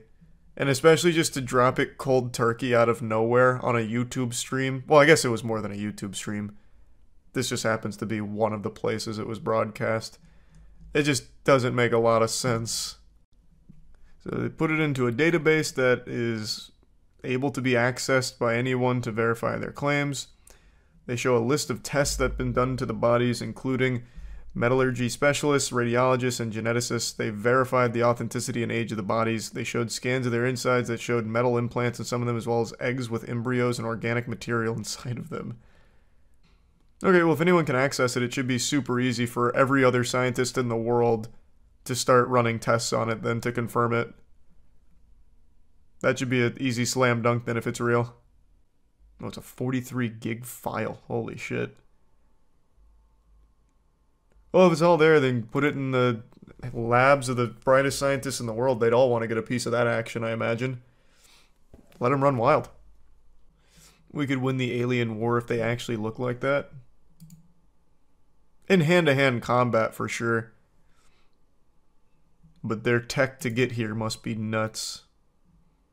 And especially just to drop it cold turkey out of nowhere on a YouTube stream. Well, I guess it was more than a YouTube stream. This just happens to be one of the places it was broadcast. It just doesn't make a lot of sense. So they put it into a database that is able to be accessed by anyone to verify their claims. They show a list of tests that have been done to the bodies, including metallurgy specialists, radiologists, and geneticists. They verified the authenticity and age of the bodies. They showed scans of their insides that showed metal implants in some of them, as well as eggs with embryos and organic material inside of them. Okay, well, if anyone can access it, it should be super easy for every other scientist in the world to start running tests on it, then to confirm it. That should be an easy slam dunk then if it's real. Oh, it's a 43 gig file. Holy shit. Well, if it's all there, then put it in the labs of the brightest scientists in the world. They'd all want to get a piece of that action, I imagine. Let them run wild. We could win the alien war if they actually look like that. In hand-to-hand combat, for sure. But their tech to get here must be nuts.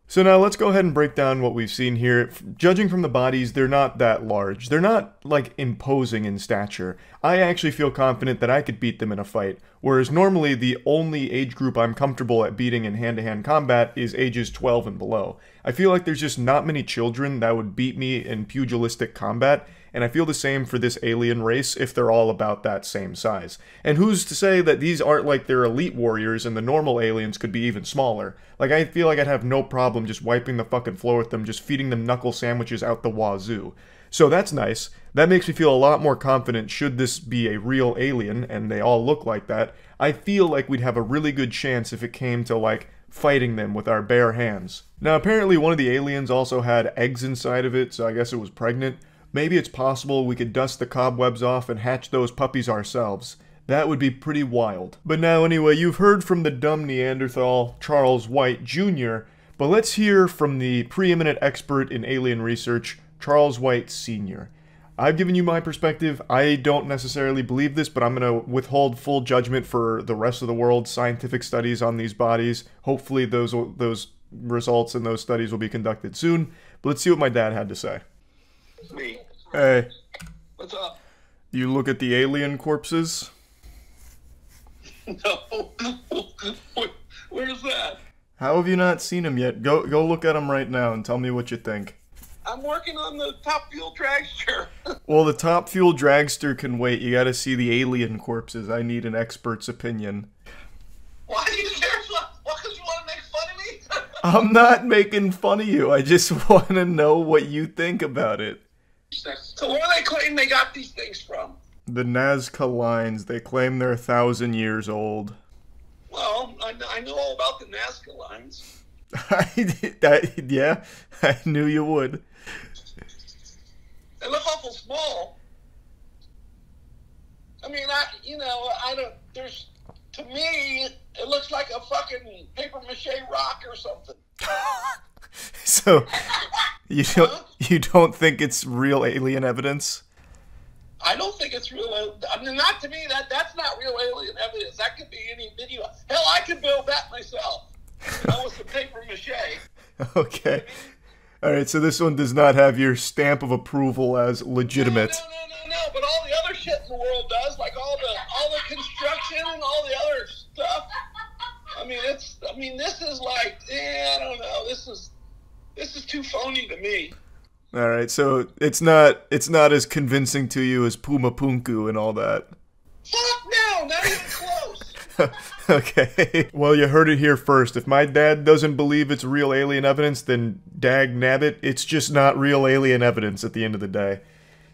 So now let's go ahead and break down what we've seen here. Judging from the bodies, they're not that large. They're not, like, imposing in stature. I actually feel confident that I could beat them in a fight, whereas normally the only age group I'm comfortable at beating in hand-to-hand combat is ages 12 and below. I feel like there's just not many children that would beat me in pugilistic combat, and I feel the same for this alien race if they're all about that same size. And who's to say that these aren't like their elite warriors and the normal aliens could be even smaller? Like, I feel like I'd have no problem just wiping the fucking floor with them, just feeding them knuckle sandwiches out the wazoo. So that's nice. That makes me feel a lot more confident should this be a real alien, and they all look like that. I feel like we'd have a really good chance if it came to, like, fighting them with our bare hands. Now, apparently one of the aliens also had eggs inside of it, so I guess it was pregnant. Maybe it's possible we could dust the cobwebs off and hatch those puppies ourselves. That would be pretty wild. But now anyway, you've heard from the dumb Neanderthal, Charles White Jr., but let's hear from the preeminent expert in alien research, Charles White Sr. I've given you my perspective. I don't necessarily believe this, but I'm going to withhold full judgment for the rest of the world's scientific studies on these bodies. Hopefully those results and those studies will be conducted soon. But let's see what my dad had to say. Me. Hey. What's up? You look at the alien corpses? No. Where's that? How have you not seen them yet? Go look at them right now and tell me what you think. I'm working on the Top Fuel dragster. Well, the Top Fuel dragster can wait. You gotta see the alien corpses. I need an expert's opinion. Why do you care? What, because you want to make fun of me? I'm not making fun of you. I just want to know what you think about it. So where do they claim they got these things from? The Nazca lines. They claim they're 1,000 years old. Well, I know all about the Nazca lines. Yeah, I knew you would. They look awful small. I mean, I don't, to me, it looks like a fucking paper-mache rock or something. So, you don't think it's real alien evidence? I don't think it's real. I mean, not to me. That's not real alien evidence. That could be any video. Hell, I could build that myself. With some paper mache. Okay. All right. So this one does not have your stamp of approval as legitimate. No. But all the other shit in the world does, like all the construction and all the other stuff. I mean, this is like, I don't know. This is too phony to me. All right, so it's not as convincing to you as Puma Punku and all that. Fuck no, not even close. Okay, well, you heard it here first. If my dad doesn't believe it's real alien evidence, then dag nabbit, it's just not real alien evidence at the end of the day.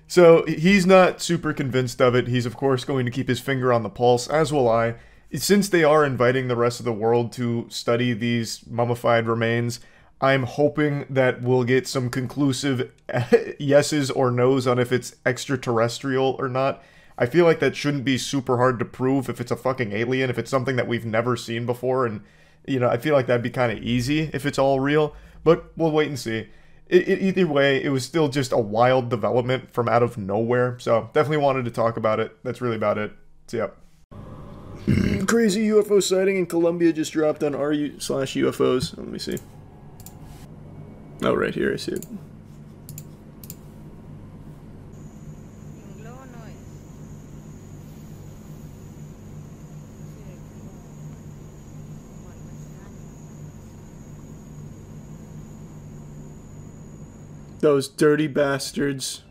So he's not super convinced of it. He's of course going to keep his finger on the pulse, as will I. Since they are inviting the rest of the world to study these mummified remains, I'm hoping that we'll get some conclusive yeses or nos on if it's extraterrestrial or not. I feel like that shouldn't be super hard to prove if it's a fucking alien, if it's something that we've never seen before, and, I feel like that'd be kind of easy if it's all real, but we'll wait and see. Either way, it was still just a wild development from out of nowhere, so definitely wanted to talk about it. That's really about it. So, yep. Crazy UFO sighting in Colombia just dropped on r/UFOs. Let me see. Oh, right here, I see it. Those dirty bastards.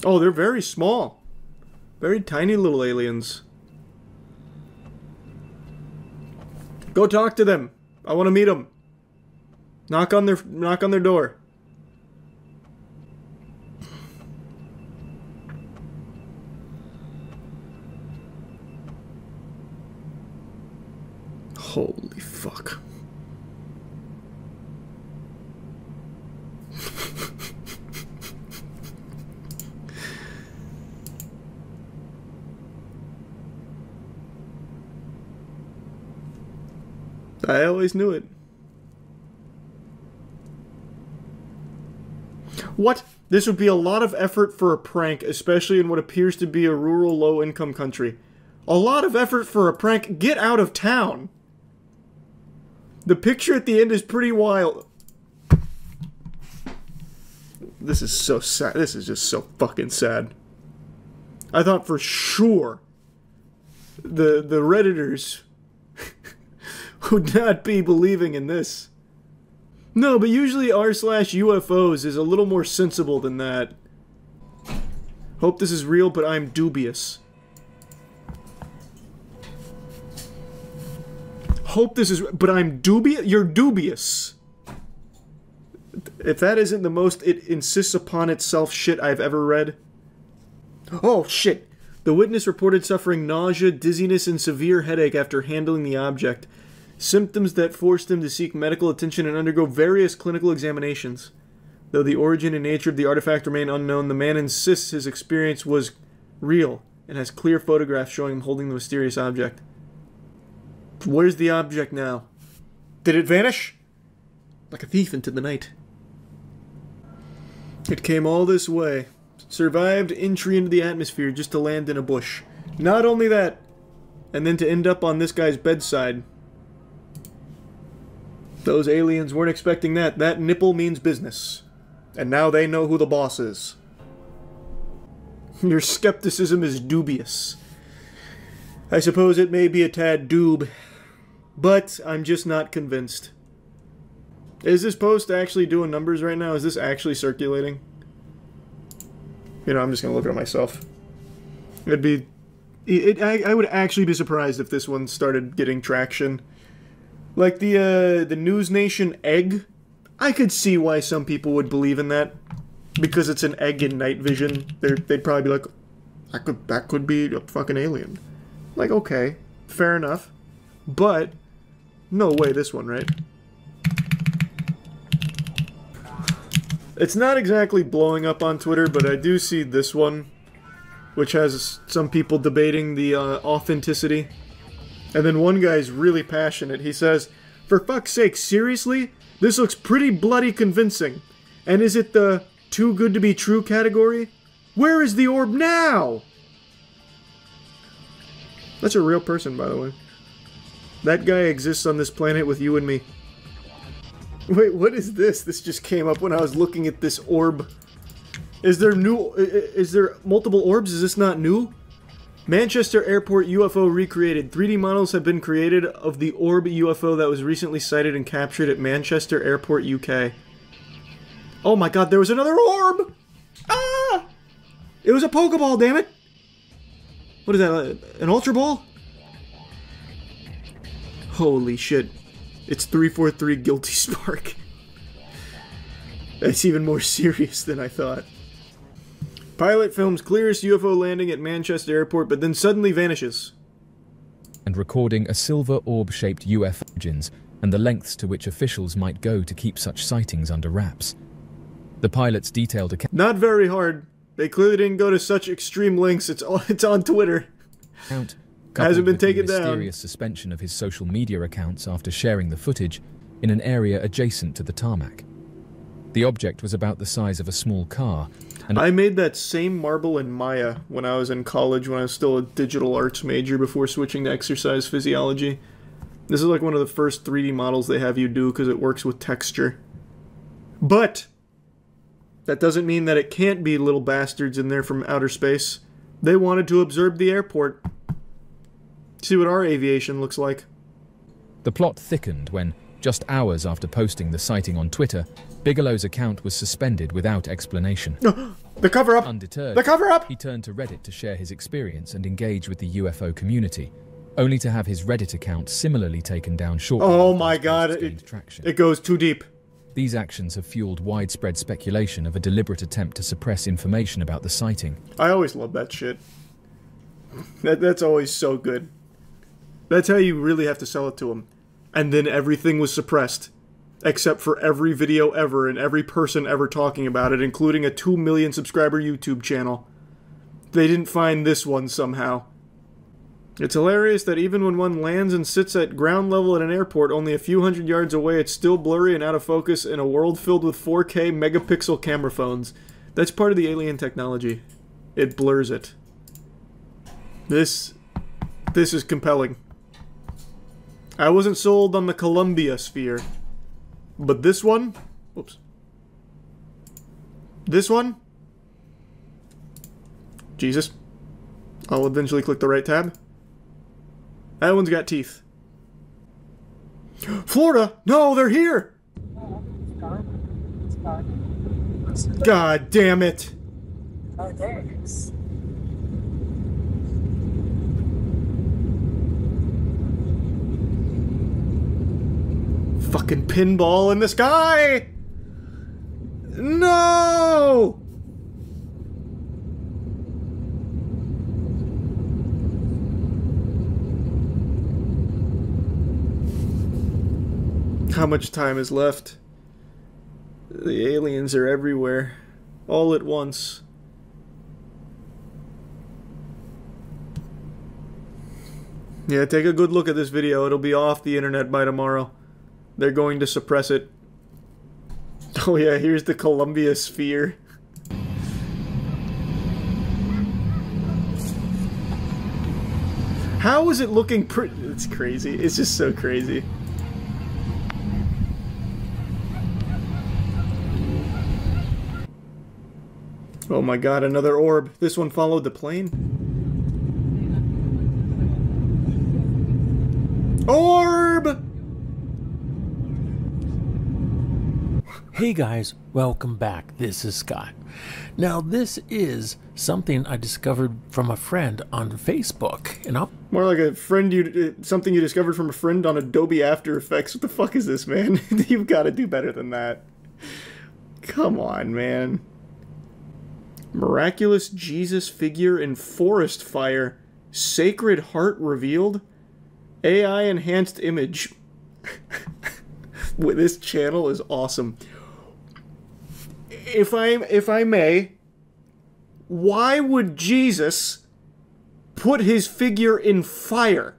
Oh, they're very small. Very tiny little aliens. Go talk to them. I want to meet them. Knock on their door. Holy fuck. I always knew it. What? This would be a lot of effort for a prank, especially in what appears to be a rural, low-income country. A lot of effort for a prank? Get out of town! The picture at the end is pretty wild. This is so sad. This is just so fucking sad. I thought for sure the Redditors would not be believing in this. No, but usually r/UFOs is a little more sensible than that. Hope this is real, but I'm dubious. Hope this is, but I'm dubious? You're dubious. If that isn't the most it insists upon itself shit I've ever read. Oh, shit. The witness reported suffering nausea, dizziness, and severe headache after handling the object. Symptoms that forced him to seek medical attention and undergo various clinical examinations. Though the origin and nature of the artifact remain unknown, the man insists his experience was real and has clear photographs showing him holding the mysterious object. Where's the object now? Did it vanish? Like a thief into the night. It came all this way. Survived entry into the atmosphere just to land in a bush. Not only that, and then to end up on this guy's bedside. Those aliens weren't expecting that. That nipple means business. And now they know who the boss is. Your skepticism is dubious. I suppose it may be a tad doob, but I'm just not convinced. Is this post actually doing numbers right now? Is this actually circulating? You know, I'm just gonna look at it myself. It'd be... I would actually be surprised if this one started getting traction. Like the News Nation egg, I could see why some people would believe in that. Because it's an egg in night vision. They'd probably be like, that could be a fucking alien. Like, okay, fair enough. But, no way this one, right? It's not exactly blowing up on Twitter, but I do see this one, which has some people debating the authenticity. And then one guy's really passionate. He says, "For fuck's sake, seriously? This looks pretty bloody convincing. And is it the too good to be true category? Where is the orb now?" That's a real person, by the way. That guy exists on this planet with you and me. Wait, what is this? This just came up when I was looking at this orb. Is there multiple orbs? Is this not new? Manchester Airport UFO recreated. 3D models have been created of the orb UFO that was recently sighted and captured at Manchester Airport, UK. Oh my god, there was another orb! Ah! It was a Pokeball, damn it! What is that, an Ultra Ball? Holy shit. It's 343 Guilty Spark. That's even more serious than I thought. Pilot films clearest UFO landing at Manchester Airport, but then suddenly vanishes. And recording a silver orb-shaped UFO origins and the lengths to which officials might go to keep such sightings under wraps. The pilot's detailed account... Not very hard. They clearly didn't go to such extreme lengths. It's on Twitter. Hasn't been taken down. Mysterious suspension of his social media accounts after sharing the footage in an area adjacent to the tarmac. The object was about the size of a small car. And I made that same marble in Maya when I was in college, when I was still a digital arts major before switching to exercise physiology. This is like one of the first 3D models they have you do because it works with texture. But that doesn't mean that it can't be little bastards in there from outer space. They wanted to observe the airport. See what our aviation looks like. The plot thickened when, just hours after posting the sighting on Twitter, Bigelow's account was suspended without explanation. The cover-up! Undeterred, the cover-up! He turned to Reddit to share his experience and engage with the UFO community, only to have his Reddit account similarly taken down shortly. Oh my god, it goes too deep. These actions have fueled widespread speculation of a deliberate attempt to suppress information about the sighting. I always love that shit. That's always so good. That's how you really have to sell it to them. And then everything was suppressed. Except for every video ever and every person ever talking about it, including a 2 million subscriber YouTube channel. They didn't find this one somehow. It's hilarious that even when one lands and sits at ground level at an airport only a few hundred yards away, it's still blurry and out of focus in a world filled with 4K megapixel camera phones. That's part of the alien technology. It blurs it. This is compelling. I wasn't sold on the Columbia sphere. But this one? Whoops. This one? Jesus. I'll eventually click the right tab. That one's got teeth. Florida! No, they're here! God damn it! Oh, there it is. Fucking pinball in the sky! No! How much time is left? The aliens are everywhere. All at once. Yeah, take a good look at this video. It'll be off the internet by tomorrow. They're going to suppress it. Oh yeah, here's the Columbia sphere. How is it looking It's crazy. It's just so crazy. Oh my god, another orb. This one followed the plane. Orb! Hey guys, welcome back. This is Scott. Now this is something I discovered from a friend on Facebook, and more like a friend something you discovered from a friend on Adobe After Effects. What the fuck is this, man? You've got to do better than that. Come on, man. Miraculous Jesus figure in forest fire. Sacred heart revealed. AI enhanced image. This channel is awesome. If I may, why would Jesus put his figure in fire?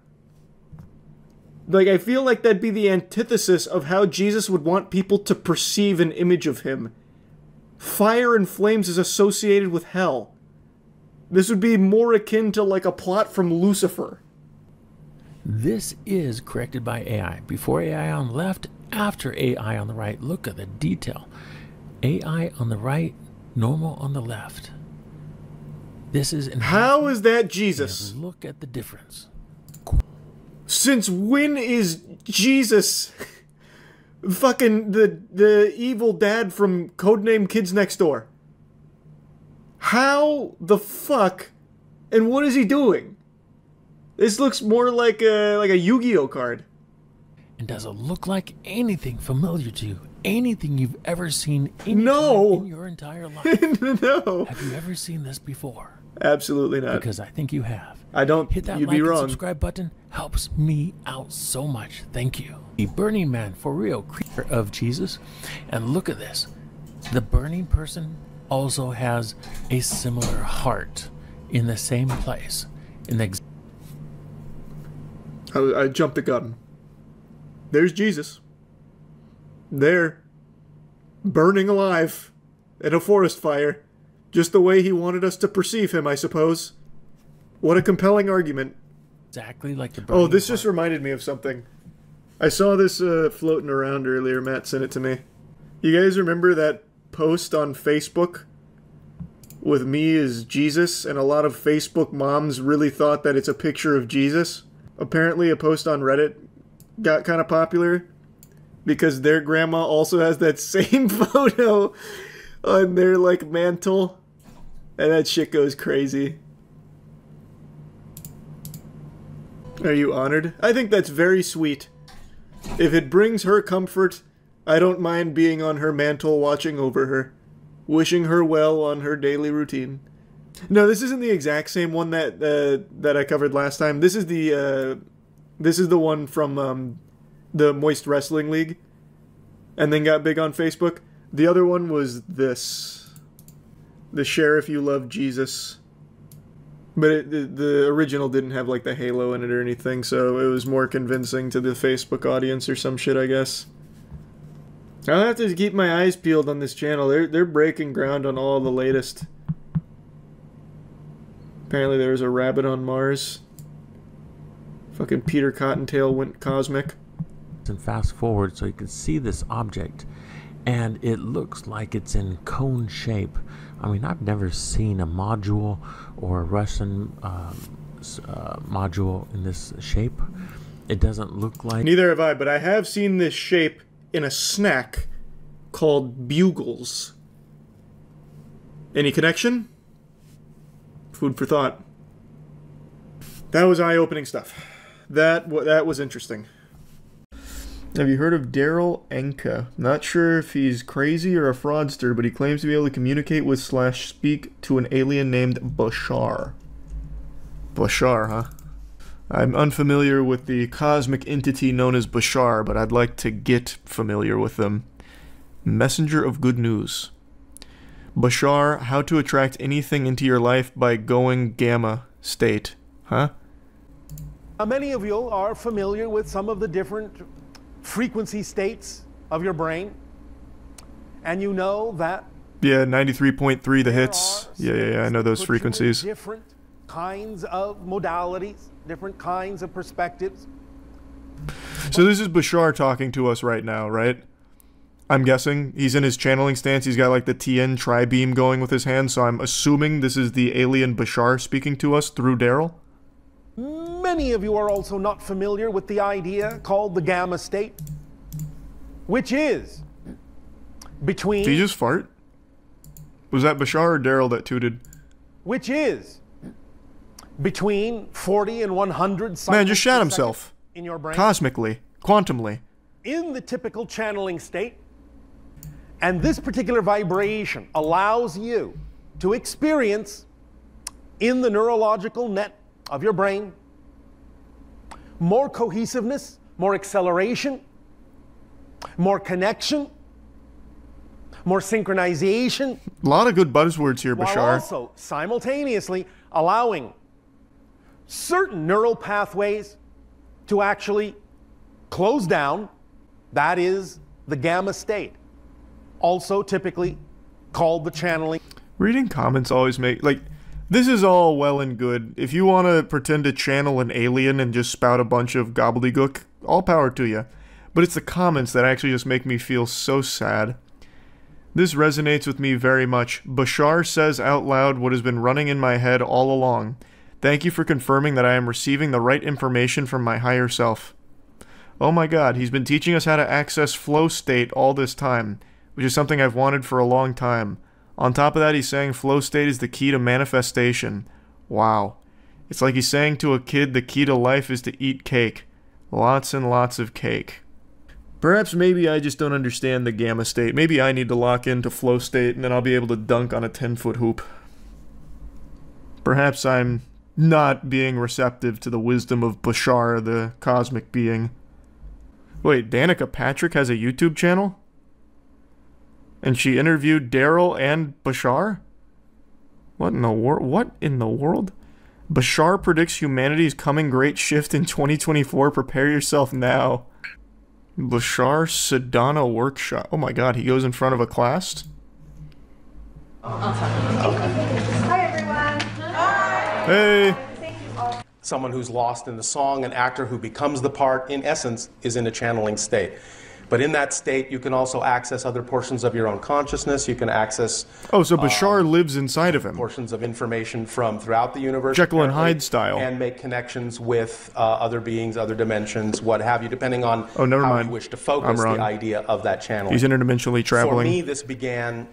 Like, I feel like that'd be the antithesis of how Jesus would want people to perceive an image of him. Fire and flames is associated with hell. This would be more akin to like a plot from Lucifer. This is corrected by AI. Before AI on the left, after AI on the right. Look at the detail. AI on the right, normal on the left. This is... How is that Jesus? Look at the difference. Since when is Jesus fucking the evil dad from Codename Kids Next Door? How the fuck? And what is he doing? This looks more like a Yu-Gi-Oh card. And does it look like anything familiar to you? Anything you've ever seen in your entire life? No. Have you ever seen this before? Absolutely not. Because I think you have. I don't. Hit that you'd like be and wrong. subscribe button. Helps me out so much. Thank you. The Burning Man, for real, creature of Jesus. And look at this. The burning person also has a similar heart in the same place. In the I jumped the gun. There's Jesus. There. Burning alive. In a forest fire. Just the way he wanted us to perceive him, I suppose. What a compelling argument. Exactly like the burning Oh, this just reminded me of something. I saw this floating around earlier. Matt sent it to me. You guys remember that post on Facebook with me as Jesus, and a lot of Facebook moms really thought that it's a picture of Jesus? Apparently a post on Reddit got kind of popular because their grandma also has that same photo on their, like, mantle. And that shit goes crazy. Are you honored? I think that's very sweet. If it brings her comfort, I don't mind being on her mantle watching over her, wishing her well on her daily routine. No, this isn't the exact same one that that I covered last time. This is the one from the Moist Wrestling League, and then got big on Facebook. The other one was this. The Share If You Love Jesus. But the original didn't have like the halo in it or anything, so it was more convincing to the Facebook audience or some shit, I guess. I'll have to keep my eyes peeled on this channel. They're breaking ground on all the latest. Apparently there was a rabbit on Mars. Fucking Peter Cottontail went cosmic. And fast forward so you can see this object. and it looks like it's in cone shape. I mean, I've never seen a module or a Russian module in this shape. It doesn't look like... Neither have I, but I have seen this shape in a snack called Bugles. Any connection? Food for thought. That was eye-opening stuff. That was interesting. Have you heard of Daryl Enka? Not sure if he's crazy or a fraudster, but he claims to be able to communicate with / speak to an alien named Bashar. Bashar, huh? I'm unfamiliar with the cosmic entity known as Bashar, but I'd like to get familiar with them. Messenger of good news. Bashar, how to attract anything into your life by going gamma state. Huh? Many of you are familiar with some of the different frequency states of your brain, and you know that... Yeah, 93.3 the hits. Yeah, I know those frequencies. Different kinds of modalities, different kinds of perspectives. So this is Bashar talking to us right now, right? I'm guessing. He's in his channeling stance. He's got like the TN tri-beam going with his hand, so I'm assuming this is the alien Bashar speaking to us through Daryl. Many of you are also not familiar with the idea called the gamma state, which is between... Did he just fart? Was that Bashar or Daryl that tooted? Which is between 40 and 100 cycles Man, just shat himself. In your brain. Cosmically. Quantumly. In the typical channeling state. And this particular vibration allows you to experience in the neurological net of your brain more cohesiveness, more acceleration, more connection, more synchronization. A lot of good buzzwords here, While Bashar. also simultaneously allowing certain neural pathways to actually close down. That is the gamma state. Also typically called the channeling. Reading comments always make... Like, this is all well and good. If you want to pretend to channel an alien and just spout a bunch of gobbledygook, all power to you. But it's the comments that actually just make me feel so sad. This resonates with me very much. Bashar says out loud what has been running in my head all along. Thank you for confirming that I am receiving the right information from my higher self. Oh my god, he's been teaching us how to access flow state all this time, which is something I've wanted for a long time. On top of that, he's saying flow state is the key to manifestation. Wow. It's like he's saying to a kid the key to life is to eat cake. Lots and lots of cake. Perhaps maybe I just don't understand the gamma state. Maybe I need to lock into flow state and then I'll be able to dunk on a 10-foot hoop. Perhaps I'm not being receptive to the wisdom of Bashar, the cosmic being. Wait, Danica Patrick has a YouTube channel? And she interviewed Daryl and Bashar? What in the world? Bashar predicts humanity's coming great shift in 2024. Prepare yourself now. Bashar Sedana workshop. Oh my god, he goes in front of a class? Hi everyone. Hi. Hey. Someone who's lost in the song, an actor who becomes the part, in essence, is in a channeling state. But in that state, you can also access other portions of your own consciousness. You can access... Oh, so Bashar lives inside of him. Portions of information from throughout the universe. Jekyll and Hyde style. And make connections with other beings, other dimensions, what have you, depending on how you wish to focus the idea of that channel. He's interdimensionally traveling. For me, this began...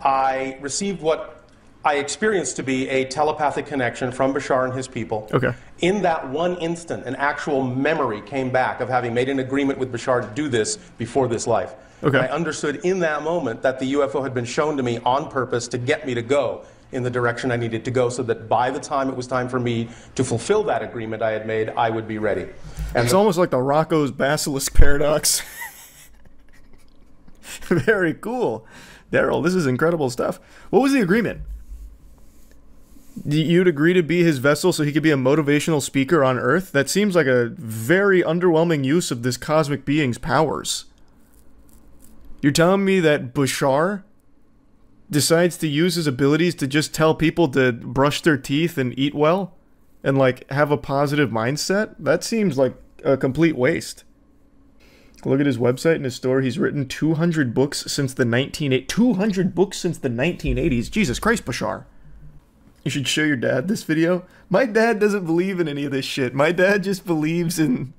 I received what I experienced to be a telepathic connection from Bashar and his people. Okay. In that one instant, an actual memory came back of having made an agreement with Bashar to do this before this life. Okay. I understood in that moment that the UFO had been shown to me on purpose to get me to go in the direction I needed to go, so that by the time it was time for me to fulfill that agreement I had made, I would be ready. And it's almost like the Rocco's Basilisk paradox. Very cool. Daryl, this is incredible stuff. What was the agreement? You'd agree to be his vessel so he could be a motivational speaker on Earth? That seems like a very underwhelming use of this cosmic being's powers. You're telling me that Bashar decides to use his abilities to just tell people to brush their teeth and eat well? And, like, have a positive mindset? That seems like a complete waste. Look at his website and his store. He's written 200 books since the 200 books since the 1980s. Jesus Christ, Bashar. You should show your dad this video. My dad doesn't believe in any of this shit. My dad just believes in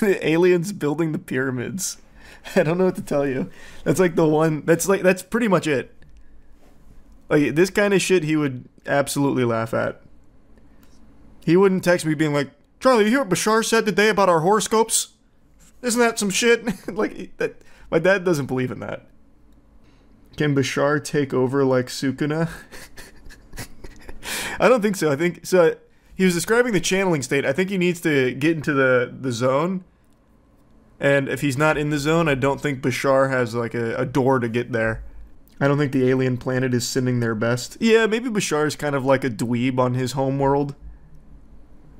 the aliens building the pyramids. I don't know what to tell you. That's like the one, that's pretty much it. Like, this kind of shit he would absolutely laugh at. He wouldn't text me being like, Charlie, you hear what Bashar said today about our horoscopes? Isn't that some shit? Like, that, my dad doesn't believe in that. Can Bashar take over like Sukuna? I don't think so. I think, so he was describing the channeling state. I think he needs to get into the zone. And if he's not in the zone, I don't think Bashar has like a door to get there. I don't think the alien planet is sending their best. Yeah, maybe Bashar is kind of like a dweeb on his homeworld.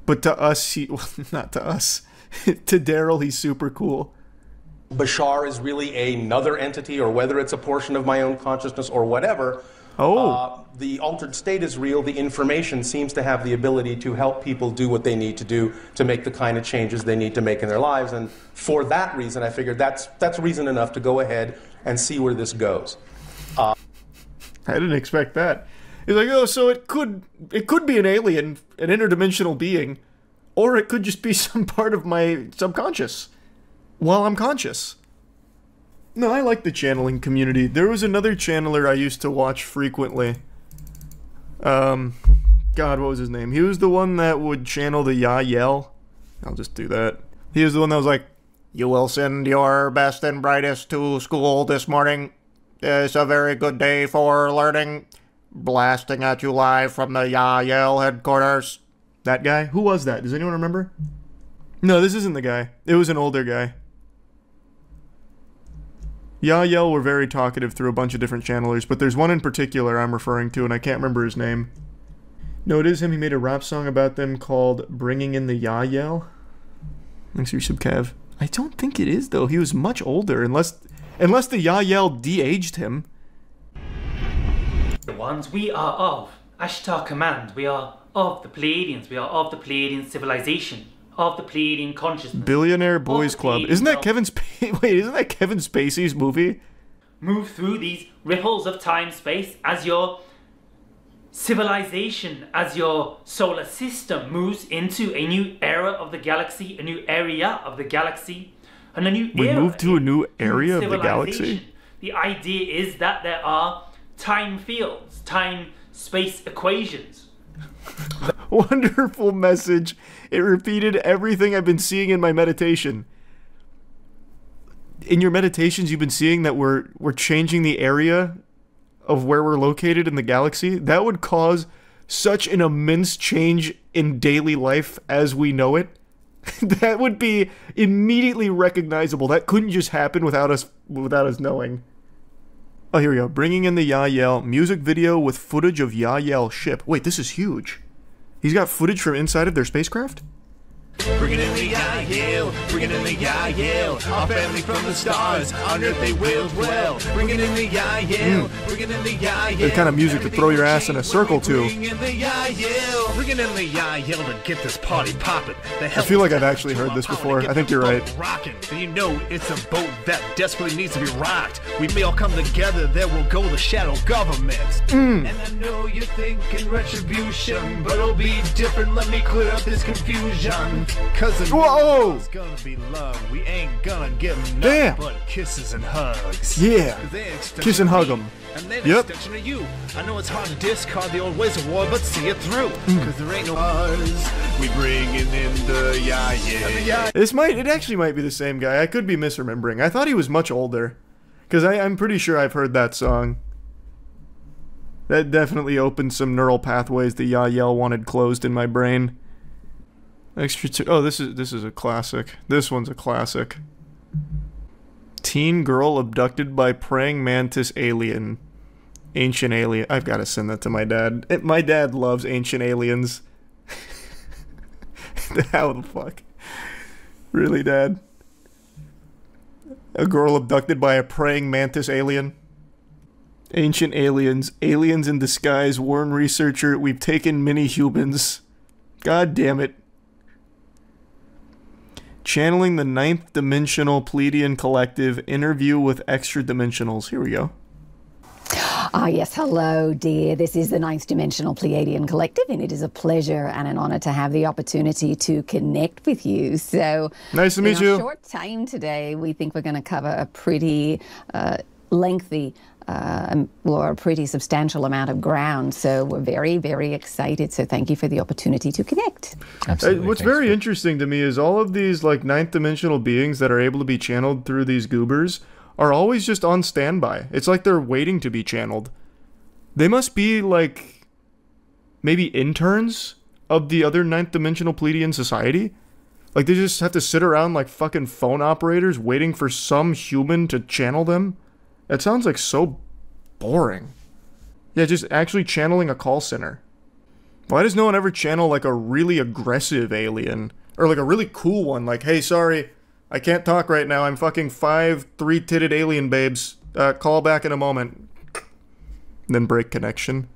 But to us, well, not to us. To Daryl, he's super cool. Bashar is really another entity, or whether it's a portion of my own consciousness or whatever. The altered state is real. The information seems to have the ability to help people do what they need to do to make the kind of changes they need to make in their lives. And for that reason, I figured that's reason enough to go ahead and see where this goes. I didn't expect that. He's like, oh, so it could be an alien, an interdimensional being, or it could just be some part of my subconscious while I'm conscious. No, I like the channeling community. There was another channeler I used to watch frequently. God, what was his name? He was the one that would channel the Yael. I'll just do that. He was the one that was like, you will send your best and brightest to school this morning. It's a very good day for learning. Blasting at you live from the Yael headquarters. That guy? Who was that? Does anyone remember? No, this isn't the guy. It was an older guy. Yael were very talkative through a bunch of different channelers, but there's one in particular I'm referring to, and I can't remember his name. No, it is him. He made a rap song about them called Bringing in the Yael. Thanks for your sub, Kev. I don't think it is, though. He was much older, unless the Yael de-aged him. The ones we are of Ashtar Command, we are of the Pleiadians, we are of the Pleiadian civilization, of the Pleiadian consciousness. Billionaire Boys Club. Isn't that Kevin Wait, isn't that Kevin Spacey's movie? Move through these ripples of time-space as your civilization, as your solar system moves into a new era of the galaxy, a new area of the galaxy, and a new era. We moved to a new area of the galaxy? The idea is that there are time fields, time-space equations. Wonderful message. It repeated everything I've been seeing in my meditation. In your meditations, you've been seeing that we're changing the area of where we're located in the galaxy. That would cause such an immense change in daily life as we know it. That would be immediately recognizable. That couldn't just happen without us knowing. Oh, here we go. Bringing in the Yael. Music video with footage of Yael ship. Wait, this is huge. He's got footage from inside of their spacecraft? Bringing in the Yael, bringing in the Yael, our family from the stars, on earth they will dwell. Bringing in the Yael, bringing in the Yael. The kind of music to throw your ass in a circle to. Bringing in the Yael, bringing in the Yael to get this party popping. I feel like I've actually heard this before. I think you're right. Rocking, and you know it's a boat that desperately needs to be rocked. We may all come together, there will go the shadow government. And I know you're thinking retribution, but it'll be different. Let me clear up this confusion. Cause whoa! It's gonna be love. We ain't gonna give nothing but kisses and hugs. Yeah. Kiss and hug them. And then extension of you. I know it's hard to discard the old ways of war, but see it through. Cause there ain't no us. We bringing in the Yael. It actually might be the same guy. I could be misremembering. I thought he was much older. Cause I'm pretty sure I've heard that song. That definitely opened some neural pathways the Yael wanted closed in my brain. Oh, this is a classic. This one's a classic. Teen girl abducted by praying mantis alien. Ancient alien. I've got to send that to my dad. My dad loves ancient aliens. How the fuck? Really, Dad? A girl abducted by a praying mantis alien? Ancient aliens. Aliens in disguise. Warren researcher. We've taken many humans. God damn it. Channeling the Ninth Dimensional Pleiadian Collective, interview with extra dimensionals. Here we go. Ah, yes. Hello, dear. This is the Ninth Dimensional Pleiadian Collective, and it is a pleasure and an honor to have the opportunity to connect with you. So, nice to meet you. In a short time today, we think we're going to cover a pretty lengthy or a pretty substantial amount of ground. So we're very, very excited. So thank you for the opportunity to connect. Absolutely. What's very interesting to me is all of these like ninth dimensional beings that are able to be channeled through these goobers are always just on standby. It's like they're waiting to be channeled. They must be like maybe interns of the other ninth dimensional Pleiadian society. Like they just have to sit around like fucking phone operators waiting for some human to channel them. That sounds like so boring. Yeah, just actually channeling a call center. Why does no one ever channel like a really aggressive alien? Or like a really cool one, like, hey, sorry, I can't talk right now. I'm fucking 5 3-titted alien babes. Call back in a moment. And then break connection.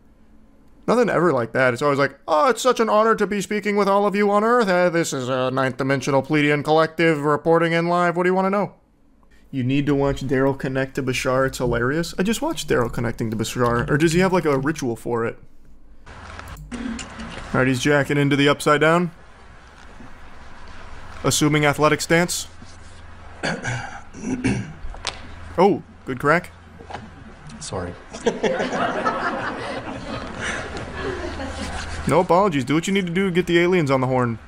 Nothing ever like that. It's always like, oh, it's such an honor to be speaking with all of you on Earth. This is a Ninth Dimensional Pleiadian Collective reporting in live. What do you want to know? You need to watch Daryl connect to Bashar. It's hilarious. I just watched Daryl connecting to Bashar. Or does he have like a ritual for it? Alright, he's jacking into the upside down. Assuming athletic stance. Oh, good crack. Sorry. No apologies. Do what you need to do to get the aliens on the horn.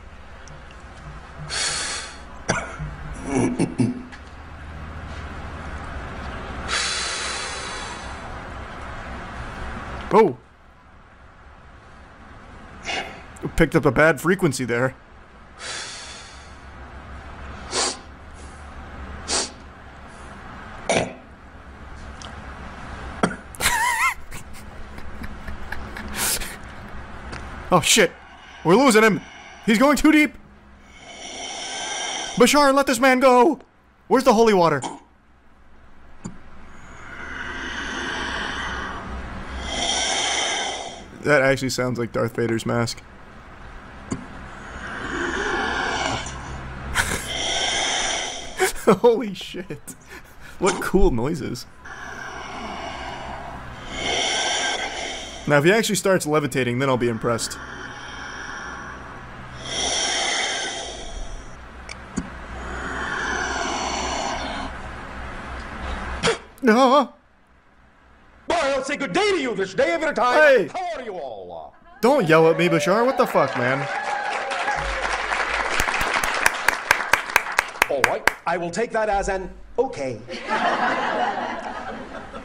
Oh! Picked up a bad frequency there. Oh shit! We're losing him! He's going too deep! Bashar, let this man go! Where's the holy water? That actually sounds like Darth Vader's mask. Holy shit. What cool noises. Now if he actually starts levitating, then I'll be impressed. No! Boy, I'll say good day to you this day of your time. Hey! How are you all? Don't yell at me, Bashar. What the fuck, man? All right, I will take that as an okay.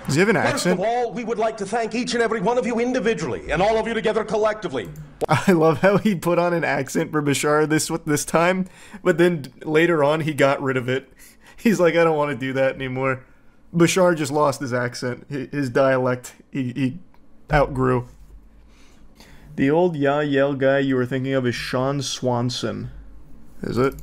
Does he have an accent? First of all, we would like to thank each and every one of you individually, and all of you together collectively. I love how he put on an accent for Bashar this time, but then later on he got rid of it. He's like, I don't want to do that anymore. Bashar just lost his accent, his dialect. He outgrew. The old yell guy you were thinking of is Sean Swanson. Is it?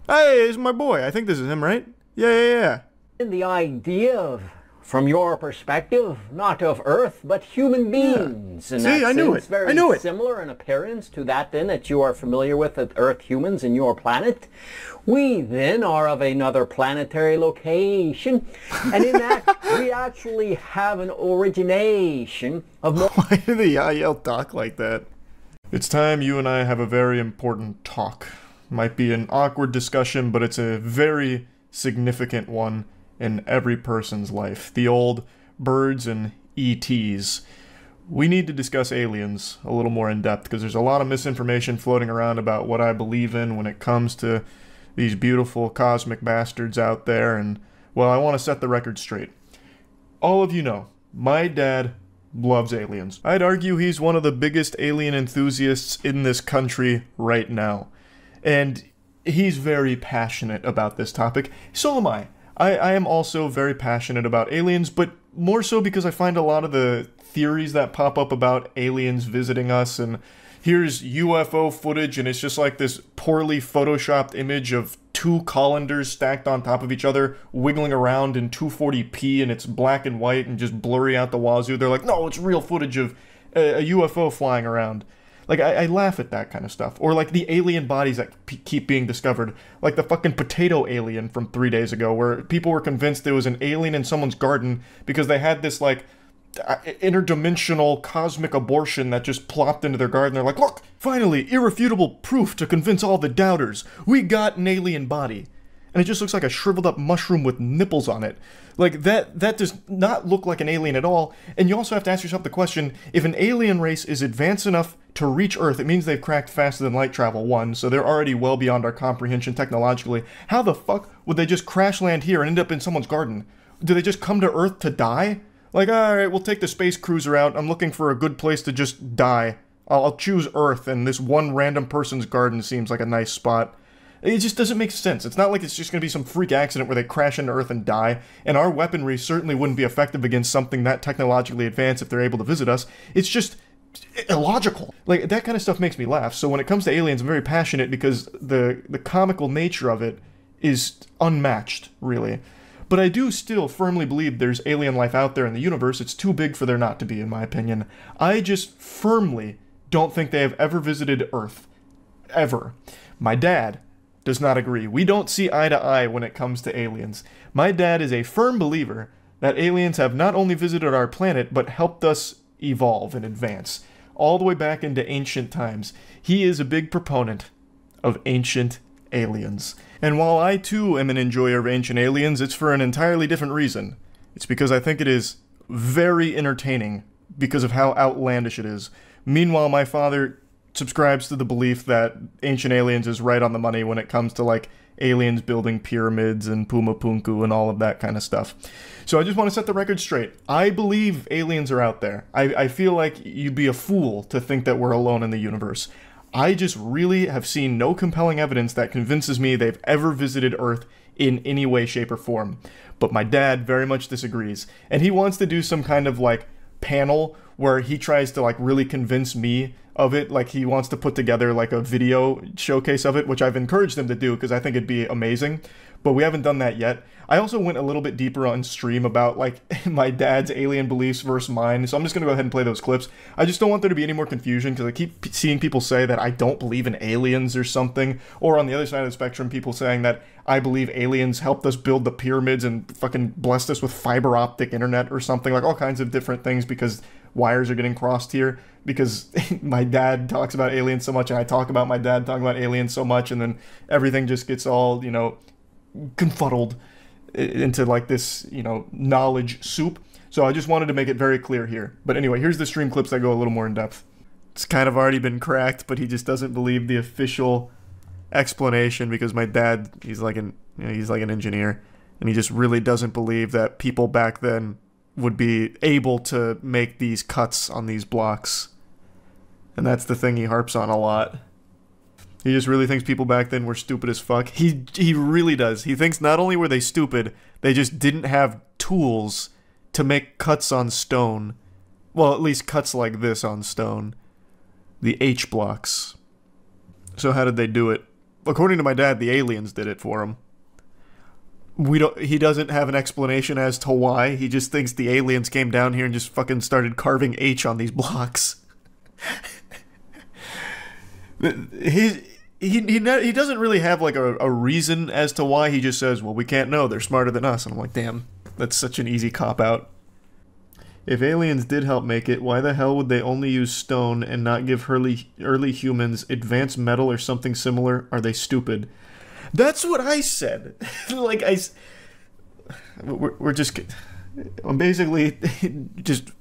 Hey, it's my boy. I think this is him, right? Yeah. And the idea of, from your perspective, not of Earth, but human beings. Yeah. See, I knew it. Very I knew it. Similar in appearance to that then that you are familiar with Earth humans in your planet. We then are of another planetary location, and in that we actually have an origination of more. Why do the Yael talk like that? It's time you and I have a very important talk. Might be an awkward discussion, but it's a very significant one in every person's life. The old birds and ETs. We need to discuss aliens a little more in depth because there's a lot of misinformation floating around about what I believe in when it comes to these beautiful cosmic bastards out there, and, well, I want to set the record straight. All of you know, my dad loves aliens. I'd argue he's one of the biggest alien enthusiasts in this country right now. And he's very passionate about this topic. So am I. I am also very passionate about aliens, but more so because I find a lot of the theories that pop up about aliens visiting us, and here's UFO footage, and it's just like this poorly photoshopped image of two colanders stacked on top of each other, wiggling around in 240p, and it's black and white and just blurry out the wazoo. They're like, no, it's real footage of a UFO flying around. Like, I laugh at that kind of stuff. Or, like, the alien bodies that keep being discovered. Like the fucking potato alien from 3 days ago, where people were convinced there was an alien in someone's garden because they had this, like, interdimensional cosmic abortion that just plopped into their garden. They're like, look, finally, irrefutable proof to convince all the doubters. We got an alien body. And it just looks like a shriveled up mushroom with nipples on it. Like, that does not look like an alien at all. And you also have to ask yourself the question, if an alien race is advanced enough to reach Earth, it means they've cracked faster than light travel, one, so they're already well beyond our comprehension technologically. How the fuck would they just crash land here and end up in someone's garden? Do they just come to Earth to die? Like, alright, we'll take the space cruiser out, I'm looking for a good place to just die. I'll choose Earth, and this one random person's garden seems like a nice spot. It just doesn't make sense. It's not like it's just going to be some freak accident where they crash into Earth and die, and our weaponry certainly wouldn't be effective against something that technologically advanced if they're able to visit us. It's just illogical. Like, that kind of stuff makes me laugh. So when it comes to aliens, I'm very passionate because the comical nature of it is unmatched, really. But I do still firmly believe there's alien life out there in the universe. It's too big for there not to be, in my opinion. I just firmly don't think they have ever visited Earth. Ever. My dad does not agree. We don't see eye to eye when it comes to aliens. My dad is a firm believer that aliens have not only visited our planet, but helped us evolve and advance, all the way back into ancient times. He is a big proponent of ancient aliens. And while I too am an enjoyer of ancient aliens, it's for an entirely different reason. It's because I think it is very entertaining because of how outlandish it is. Meanwhile, my father subscribes to the belief that Ancient Aliens is right on the money when it comes to, like, aliens building pyramids and Pumapunku and all of that kind of stuff. So I just want to set the record straight. I believe aliens are out there. I feel like you'd be a fool to think that we're alone in the universe. I just really have seen no compelling evidence that convinces me they've ever visited Earth in any way, shape, or form. But my dad very much disagrees. And he wants to do some kind of, like, panel where he tries to, like, really convince me of it. Like, he wants to put together, like, a video showcase of it, which I've encouraged him to do because I think it'd be amazing. But we haven't done that yet. I also went a little bit deeper on stream about, like, my dad's alien beliefs versus mine, so I'm just going to go ahead and play those clips. I just don't want there to be any more confusion, because I keep seeing people say that I don't believe in aliens or something, or on the other side of the spectrum, people saying that I believe aliens helped us build the pyramids and fucking blessed us with fiber optic internet or something, like all kinds of different things because wires are getting crossed here, because my dad talks about aliens so much, and I talk about my dad talking about aliens so much, and then everything just gets all, you know, confuddled into, like, this, you know, knowledge soup. So I just wanted to make it very clear here. But anyway, here's the stream clips that go a little more in depth. It's kind of already been cracked, but he just doesn't believe the official explanation because my dad, he's like an engineer, and he just really doesn't believe that people back then would be able to make these cuts on these blocks. And that's the thing he harps on a lot. He just really thinks people back then were stupid as fuck. He really does. He thinks not only were they stupid, they just didn't have tools to make cuts on stone. Well, at least cuts like this on stone. The H blocks. So how did they do it? According to my dad, the aliens did it for him. He doesn't have an explanation as to why. He just thinks the aliens came down here and just fucking started carving H on these blocks. He doesn't really have, like, a reason as to why. He just says, well, we can't know, they're smarter than us. And I'm like, damn, that's such an easy cop-out. If aliens did help make it, why the hell would they only use stone and not give early humans advanced metal or something similar? Are they stupid? That's what I said. Like, we're just, I'm basically just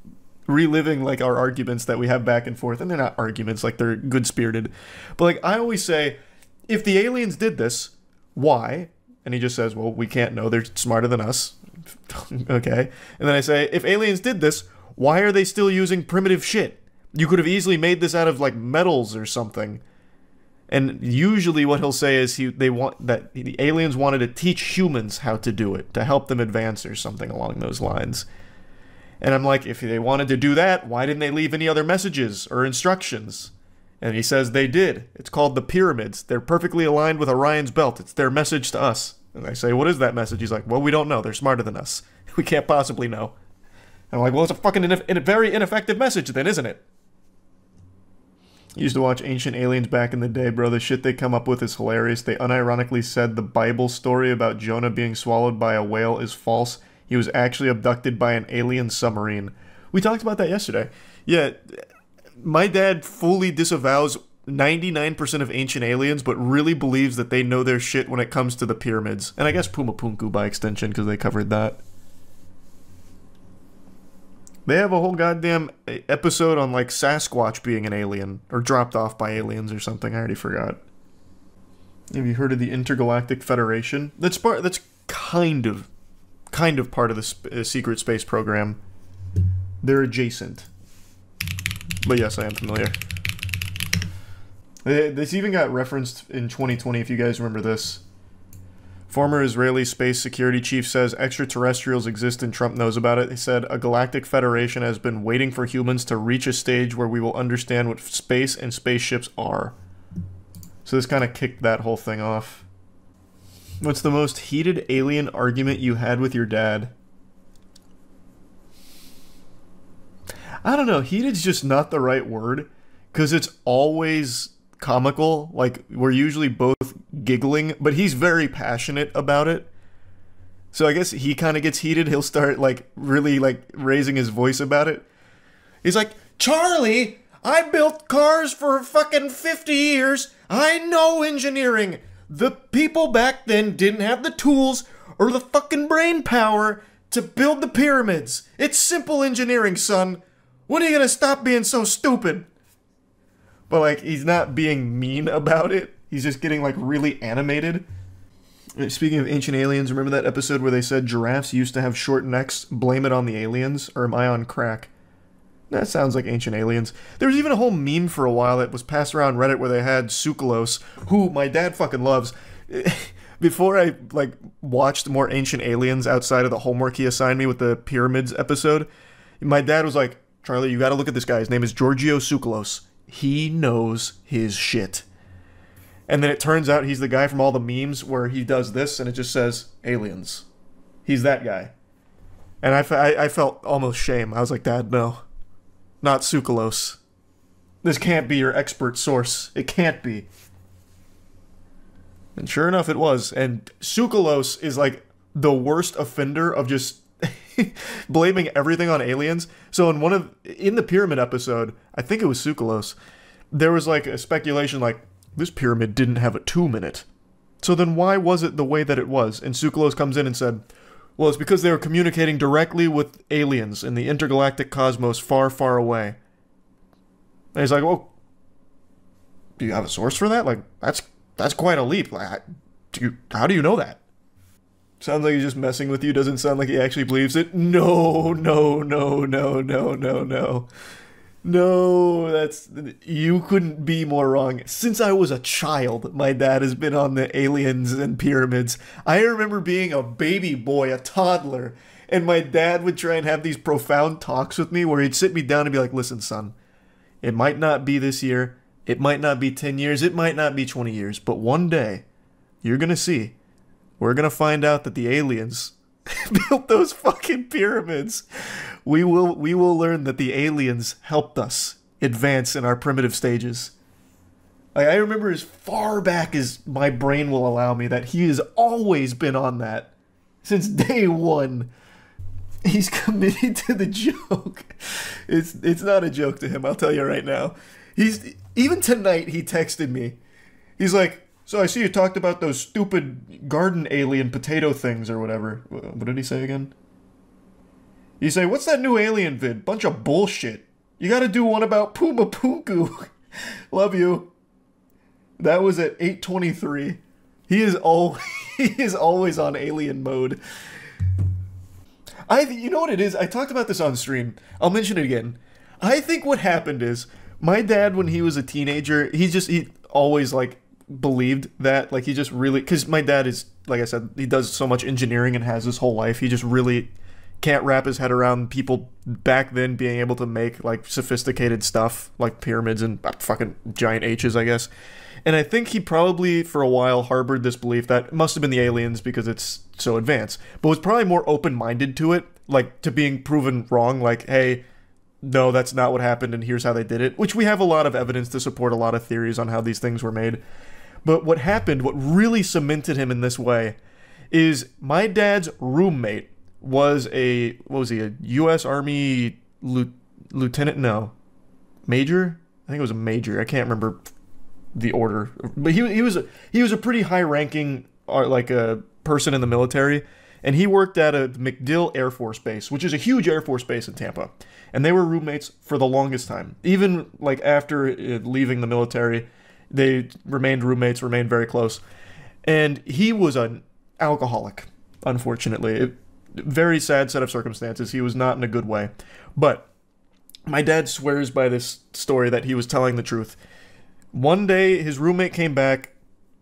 reliving, like, our arguments that we have back and forth, and they're not arguments, like, they're good-spirited. But, like, I always say, if the aliens did this, why? And he just says, well, we can't know, they're smarter than us. Okay. And then I say, if aliens did this, why are they still using primitive shit? You could have easily made this out of, like, metals or something. And usually what he'll say is the aliens wanted to teach humans how to do it, to help them advance or something along those lines. And I'm like, if they wanted to do that, why didn't they leave any other messages or instructions? And he says they did. It's called the pyramids. They're perfectly aligned with Orion's belt. It's their message to us. And I say, what is that message? He's like, well, we don't know. They're smarter than us. We can't possibly know. And I'm like, well, it's a fucking very ineffective message then, isn't it? Used to watch Ancient Aliens back in the day, bro. The shit they come up with is hilarious. They unironically said the Bible story about Jonah being swallowed by a whale is false. He was actually abducted by an alien submarine. We talked about that yesterday. Yeah, my dad fully disavows 99% of Ancient Aliens, but really believes that they know their shit when it comes to the pyramids. And I guess Pumapunku by extension, because they covered that. They have a whole goddamn episode on, like, Sasquatch being an alien, or dropped off by aliens or something. I already forgot. Have you heard of the Intergalactic Federation? That's kind of part of the secret space program. They're adjacent. But yes, I am familiar. This even got referenced in 2020, if you guys remember this. Former Israeli space security chief says extraterrestrials exist and Trump knows about it. He said, a galactic federation has been waiting for humans to reach a stage where we will understand what space and spaceships are. So this kind of kicked that whole thing off. What's the most heated alien argument you had with your dad? I don't know. Heated's just not the right word, because it's always comical. Like, we're usually both giggling, but he's very passionate about it. So I guess he kind of gets heated. He'll start, like, really, like, raising his voice about it. He's like, Charlie, I built cars for fucking 50 years. I know engineering. The people back then didn't have the tools or the fucking brain power to build the pyramids. It's simple engineering, son. When are you gonna stop being so stupid? But, like, he's not being mean about it. He's just getting, like, really animated. Speaking of Ancient Aliens, remember that episode where they said giraffes used to have short necks? Blame it on the aliens? Or am I on crack? That sounds like Ancient Aliens. There was even a whole meme for a while that was passed around Reddit where they had Sukalos, who my dad fucking loves. Before I, like, watched more Ancient Aliens outside of the homework he assigned me with the Pyramids episode, my dad was like, Charlie, you gotta look at this guy. His name is Giorgio Sukalos. He knows his shit. And then it turns out he's the guy from all the memes where he does this and it just says, aliens. He's that guy. And I felt almost shame. I was like, Dad, no. Not Sukalos. This can't be your expert source. It can't be. And sure enough, it was. And Sukalos is like the worst offender of just blaming everything on aliens. So in the pyramid episode, I think it was Sukalos, there was like a speculation like, this pyramid didn't have a tomb in it. So then why was it the way that it was? And Sukalos comes in and said, well, it's because they were communicating directly with aliens in the intergalactic cosmos far, far away. And he's like, well, do you have a source for that? Like, that's quite a leap. Like, how do you know that? Sounds like he's just messing with you. Doesn't sound like he actually believes it. No. No, you couldn't be more wrong. Since I was a child, my dad has been on the aliens and pyramids. I remember being a baby boy, a toddler, and my dad would try and have these profound talks with me where he'd sit me down and be like, listen, son, it might not be this year, it might not be 10 years, it might not be 20 years, but one day, you're gonna see, we're gonna find out that the aliens built those fucking pyramids. We will learn that the aliens helped us advance in our primitive stages. Like, I remember as far back as my brain will allow me that he has always been on that. Since day one. He's committed to the joke. It's not a joke to him, I'll tell you right now. Even tonight he texted me. He's like, so I see you talked about those stupid garden alien potato things or whatever. What did he say again? You say, what's that new alien vid? Bunch of bullshit. You gotta do one about Pumapunku. Love you. That was at 8:23. He is always on alien mode. You know what it is? I talked about this on stream. I'll mention it again. I think what happened is, my dad, when he was a teenager, he always, like, believed that, like, he just really, because my dad is, like I said, he does so much engineering and has his whole life, he just really can't wrap his head around people back then being able to make, like, sophisticated stuff, like pyramids and fucking giant H's, I guess. And I think he probably, for a while, harbored this belief that it must have been the aliens because it's so advanced, but was probably more open-minded to it, like, to being proven wrong, like, hey, no, that's not what happened and here's how they did it, which we have a lot of evidence to support a lot of theories on how these things were made. But what happened, what really cemented him in this way, is my dad's roommate was a U.S. Army lieutenant? No. Major? I think it was a major. I can't remember the order. But he was a pretty high-ranking a person in the military, and he worked at a MacDill Air Force Base, which is a huge Air Force base in Tampa. And they were roommates for the longest time. Even like after leaving the military, they remained roommates, remained very close. And he was an alcoholic, unfortunately. Very sad set of circumstances. He was not in a good way. But my dad swears by this story that he was telling the truth. One day, his roommate came back,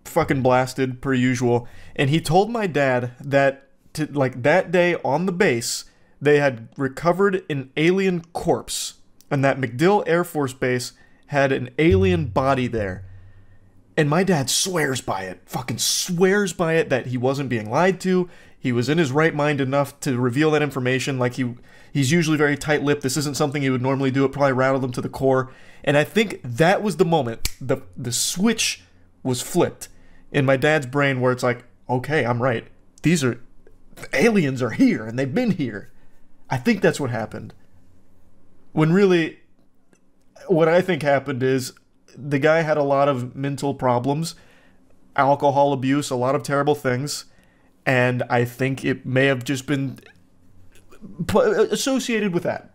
fucking blasted, per usual, and he told my dad that, that day on the base, they had recovered an alien corpse, and that MacDill Air Force Base had an alien body there. And my dad swears by it, fucking swears by it, that he wasn't being lied to. He was in his right mind enough to reveal that information. Like, he's usually very tight-lipped. This isn't something he would normally do. It probably rattled him to the core. And I think that was the moment the switch was flipped in my dad's brain, where it's like, okay, I'm right. The aliens are here, and they've been here. I think that's what happened. When really, what I think happened is, the guy had a lot of mental problems, alcohol abuse, a lot of terrible things, and I think it may have just been associated with that.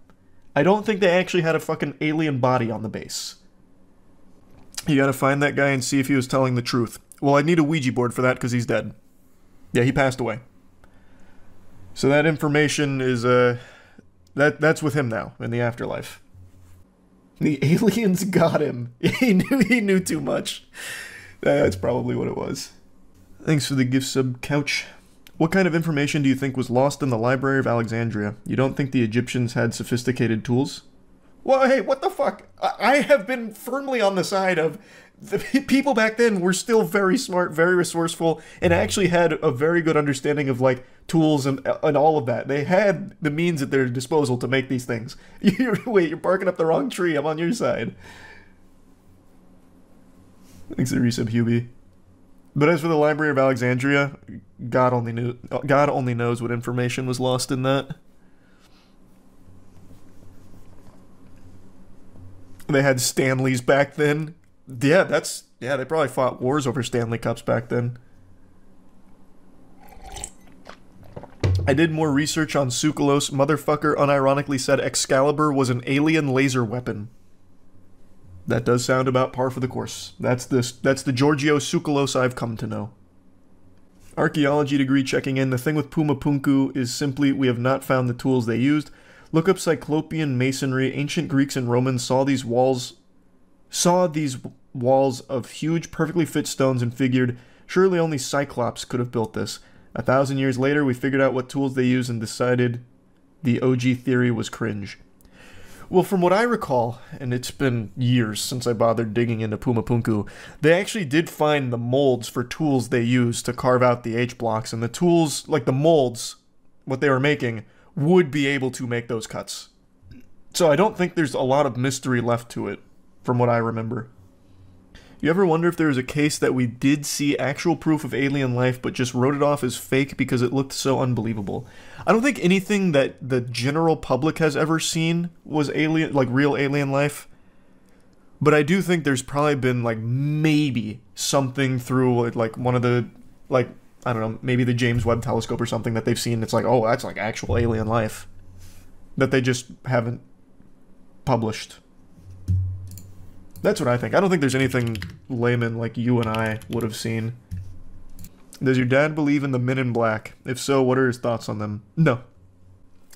I don't think they actually had a fucking alien body on the base. You gotta find that guy and see if he was telling the truth. Well, I need a Ouija board for that because he's dead. Yeah, he passed away. So that information is, that's with him now, in the afterlife. The aliens got him. He knew too much. That's probably what it was. Thanks for the gift sub, Couch. What kind of information do you think was lost in the Library of Alexandria? You don't think the Egyptians had sophisticated tools? Well, hey, what the fuck? I have been firmly on the side of the people back then were still very smart, very resourceful, and actually had a very good understanding of, like, tools and all of that. They had the means at their disposal to make these things. Wait, you're barking up the wrong tree. I'm on your side. Thanks for the resub, Hubie. But as for the Library of Alexandria, God only knows what information was lost in that. They had Stanleys back then. Yeah, they probably fought wars over Stanley Cups back then. I did more research on Tsoukalos. Motherfucker unironically said Excalibur was an alien laser weapon. That does sound about par for the course. That's the Giorgio Tsoukalos I've come to know. Archaeology degree checking in. The thing with Pumapunku is simply we have not found the tools they used. Look up Cyclopean masonry. Ancient Greeks and Romans saw these walls of huge, perfectly fit stones and figured, surely only Cyclops could have built this. 1,000 years later, we figured out what tools they used and decided the OG theory was cringe. Well, from what I recall, and it's been years since I bothered digging into Pumapunku, they actually did find the molds for tools they used to carve out the H-blocks, and the tools, like the molds, what they were making, would be able to make those cuts. So I don't think there's a lot of mystery left to it, from what I remember. You ever wonder if there was a case that we did see actual proof of alien life but just wrote it off as fake because it looked so unbelievable? I don't think anything that the general public has ever seen was alien, like real alien life. But I do think there's probably been, like, maybe something through, like, one of the, like, I don't know, maybe the James Webb Telescope or something that they've seen. It's like, oh, that's like actual alien life that they just haven't published. That's what I think. I don't think there's anything layman like you and I would have seen. Does your dad believe in the Men in Black? If so, what are his thoughts on them? No.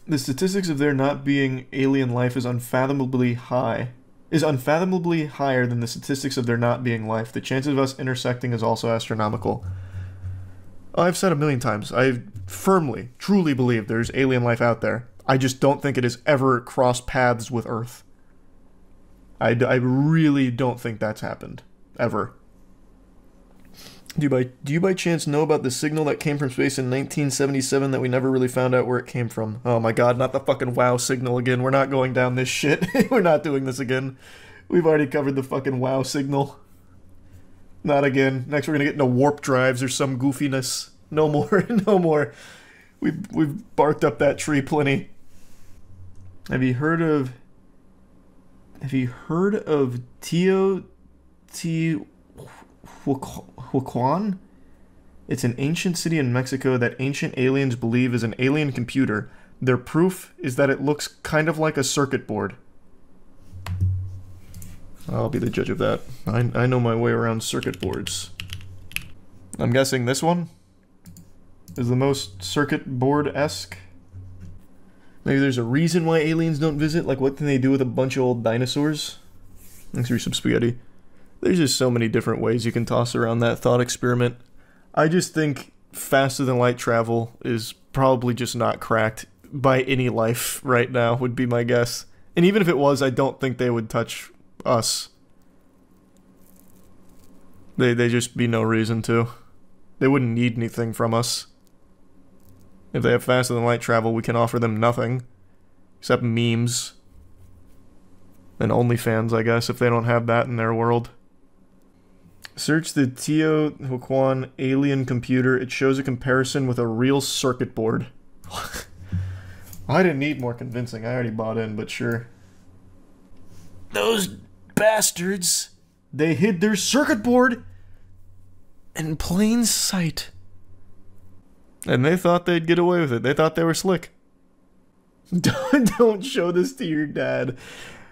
The statistics of there not being alien life is unfathomably higher than the statistics of there not being life. The chances of us intersecting is also astronomical. I've said a million times, I firmly, truly believe there's alien life out there. I just don't think it has ever crossed paths with Earth. I really don't think that's happened. Ever. Do you by chance know about the signal that came from space in 1977 that we never really found out where it came from? Oh my god, not the fucking WoW signal again. We're not going down this shit. We're not doing this again. We've already covered the fucking WoW signal. Not again. Next we're gonna get into warp drives or some goofiness. No more. No more. We've barked up that tree plenty. Have you heard of Teotihuacan? It's an ancient city in Mexico that ancient aliens believe is an alien computer. Their proof is that it looks kind of like a circuit board. I'll be the judge of that. I know my way around circuit boards. I'm guessing this one is the most circuit board-esque. Maybe there's a reason why aliens don't visit? Like, what can they do with a bunch of old dinosaurs? Thanks for some spaghetti. There's just so many different ways you can toss around that thought experiment. I just think faster than light travel is probably just not cracked by any life right now, would be my guess. And even if it was, I don't think they would touch us. They just be no reason to. They wouldn't need anything from us. If they have faster than light travel, we can offer them nothing. Except memes. And OnlyFans, I guess, if they don't have that in their world. Search the Teotihuacan alien computer. It shows a comparison with a real circuit board. I didn't need more convincing. I already bought in, but sure. Those bastards. They hid their circuit board in plain sight. And they thought they'd get away with it. They thought they were slick. Don't show this to your dad.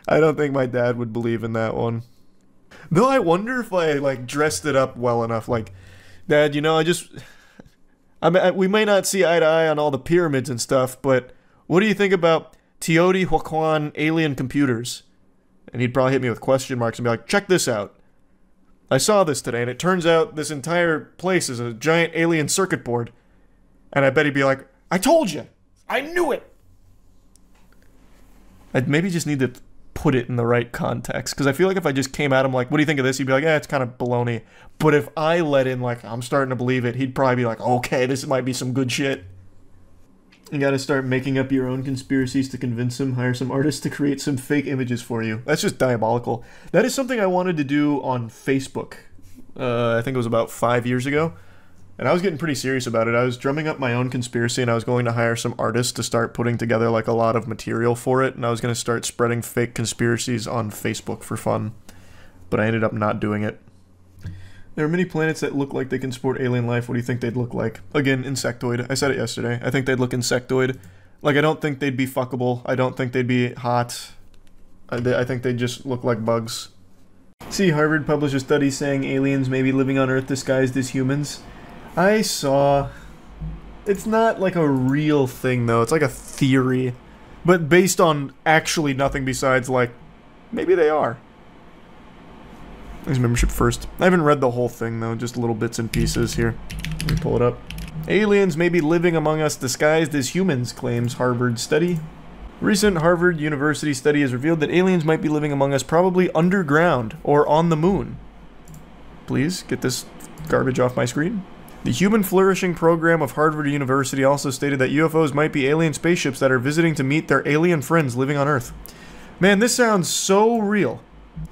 I don't think my dad would believe in that one. Though I wonder if I, like, dressed it up well enough. Like, Dad, you know, we may not see eye to eye on all the pyramids and stuff, but what do you think about Teotihuacan alien computers? And he'd probably hit me with question marks and be like, check this out. I saw this today, and it turns out this entire place is a giant alien circuit board. And I bet he'd be like, I told you! I knew it! I'd maybe just need to put it in the right context. Because I feel like if I just came at him like, what do you think of this? He'd be like, it's kind of baloney. But if I let in like, I'm starting to believe it, he'd probably be like, okay, this might be some good shit. You gotta start making up your own conspiracies to convince him. Hire some artists to create some fake images for you. That's just diabolical. That is something I wanted to do on Facebook. I think it was about 5 years ago. And I was getting pretty serious about it. I was drumming up my own conspiracy, and I was going to hire some artists to start putting together like a lot of material for it, and I was going to start spreading fake conspiracies on Facebook for fun. But I ended up not doing it. There are many planets that look like they can support alien life. What do you think they'd look like? Again, insectoid. I said it yesterday. I think they'd look insectoid. Like, I don't think they'd be fuckable. I don't think they'd be hot. I think they'd just look like bugs. See, Harvard published a study saying aliens may be living on Earth disguised as humans. I saw... It's not like a real thing, though. It's like a theory. But based on actually nothing besides, like, maybe they are. There's membership first. I haven't read the whole thing, though. Just little bits and pieces here. Let me pull it up. Aliens may be living among us disguised as humans, claims Harvard study. Recent Harvard University study has revealed that aliens might be living among us probably underground or on the moon. Please, get this garbage off my screen. The Human Flourishing Program of Harvard University also stated that UFOs might be alien spaceships that are visiting to meet their alien friends living on Earth. Man, this sounds so real.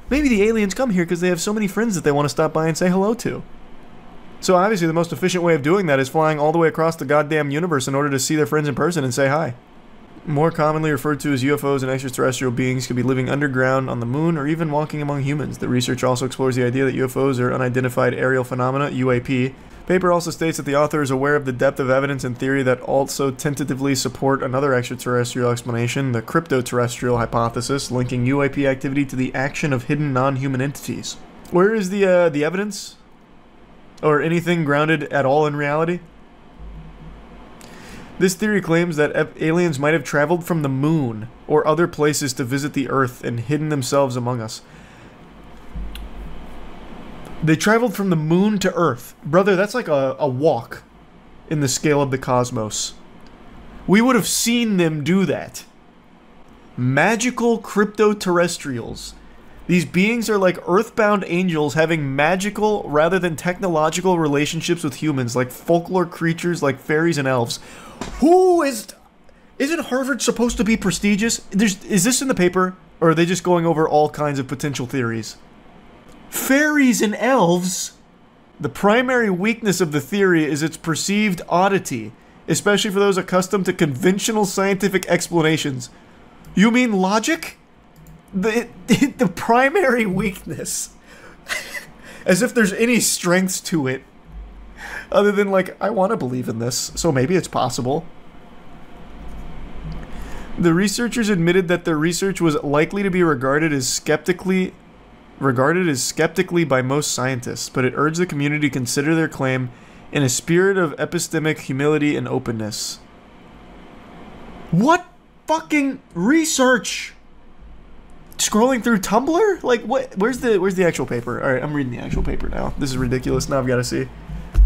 Maybe the aliens come here because they have so many friends that they want to stop by and say hello to. So obviously the most efficient way of doing that is flying all the way across the goddamn universe in order to see their friends in person and say hi. More commonly referred to as UFOs and extraterrestrial beings could be living underground, on the moon, or even walking among humans. The research also explores the idea that UFOs are unidentified aerial phenomena, UAP. Paper also states that the author is aware of the depth of evidence and theory that also tentatively support another extraterrestrial explanation, the cryptoterrestrial hypothesis, linking UAP activity to the action of hidden non-human entities. Where is the evidence? Or anything grounded at all in reality? This theory claims that aliens might have traveled from the moon or other places to visit the Earth and hidden themselves among us. They traveled from the moon to Earth. Brother, that's like a walk in the scale of the cosmos. We would have seen them do that. Magical cryptoterrestrials These beings are like earthbound angels having magical rather than technological relationships with humans, like folklore creatures like fairies and elves. Isn't Harvard supposed to be prestigious? Is this in the paper? Or are they just going over all kinds of potential theories? Fairies and elves? The primary weakness of the theory is its perceived oddity, especially for those accustomed to conventional scientific explanations. You mean logic? The primary weakness. As if there's any strengths to it. Other than, like, I want to believe in this, so maybe it's possible. The researchers admitted that their research was likely to be regarded as skeptically by most scientists, but it urged the community to consider their claim in a spirit of epistemic humility and openness. What fucking research? Scrolling through Tumblr? Like, what? Where's the actual paper? Alright, I'm reading the actual paper now. This is ridiculous. Now I've got to see.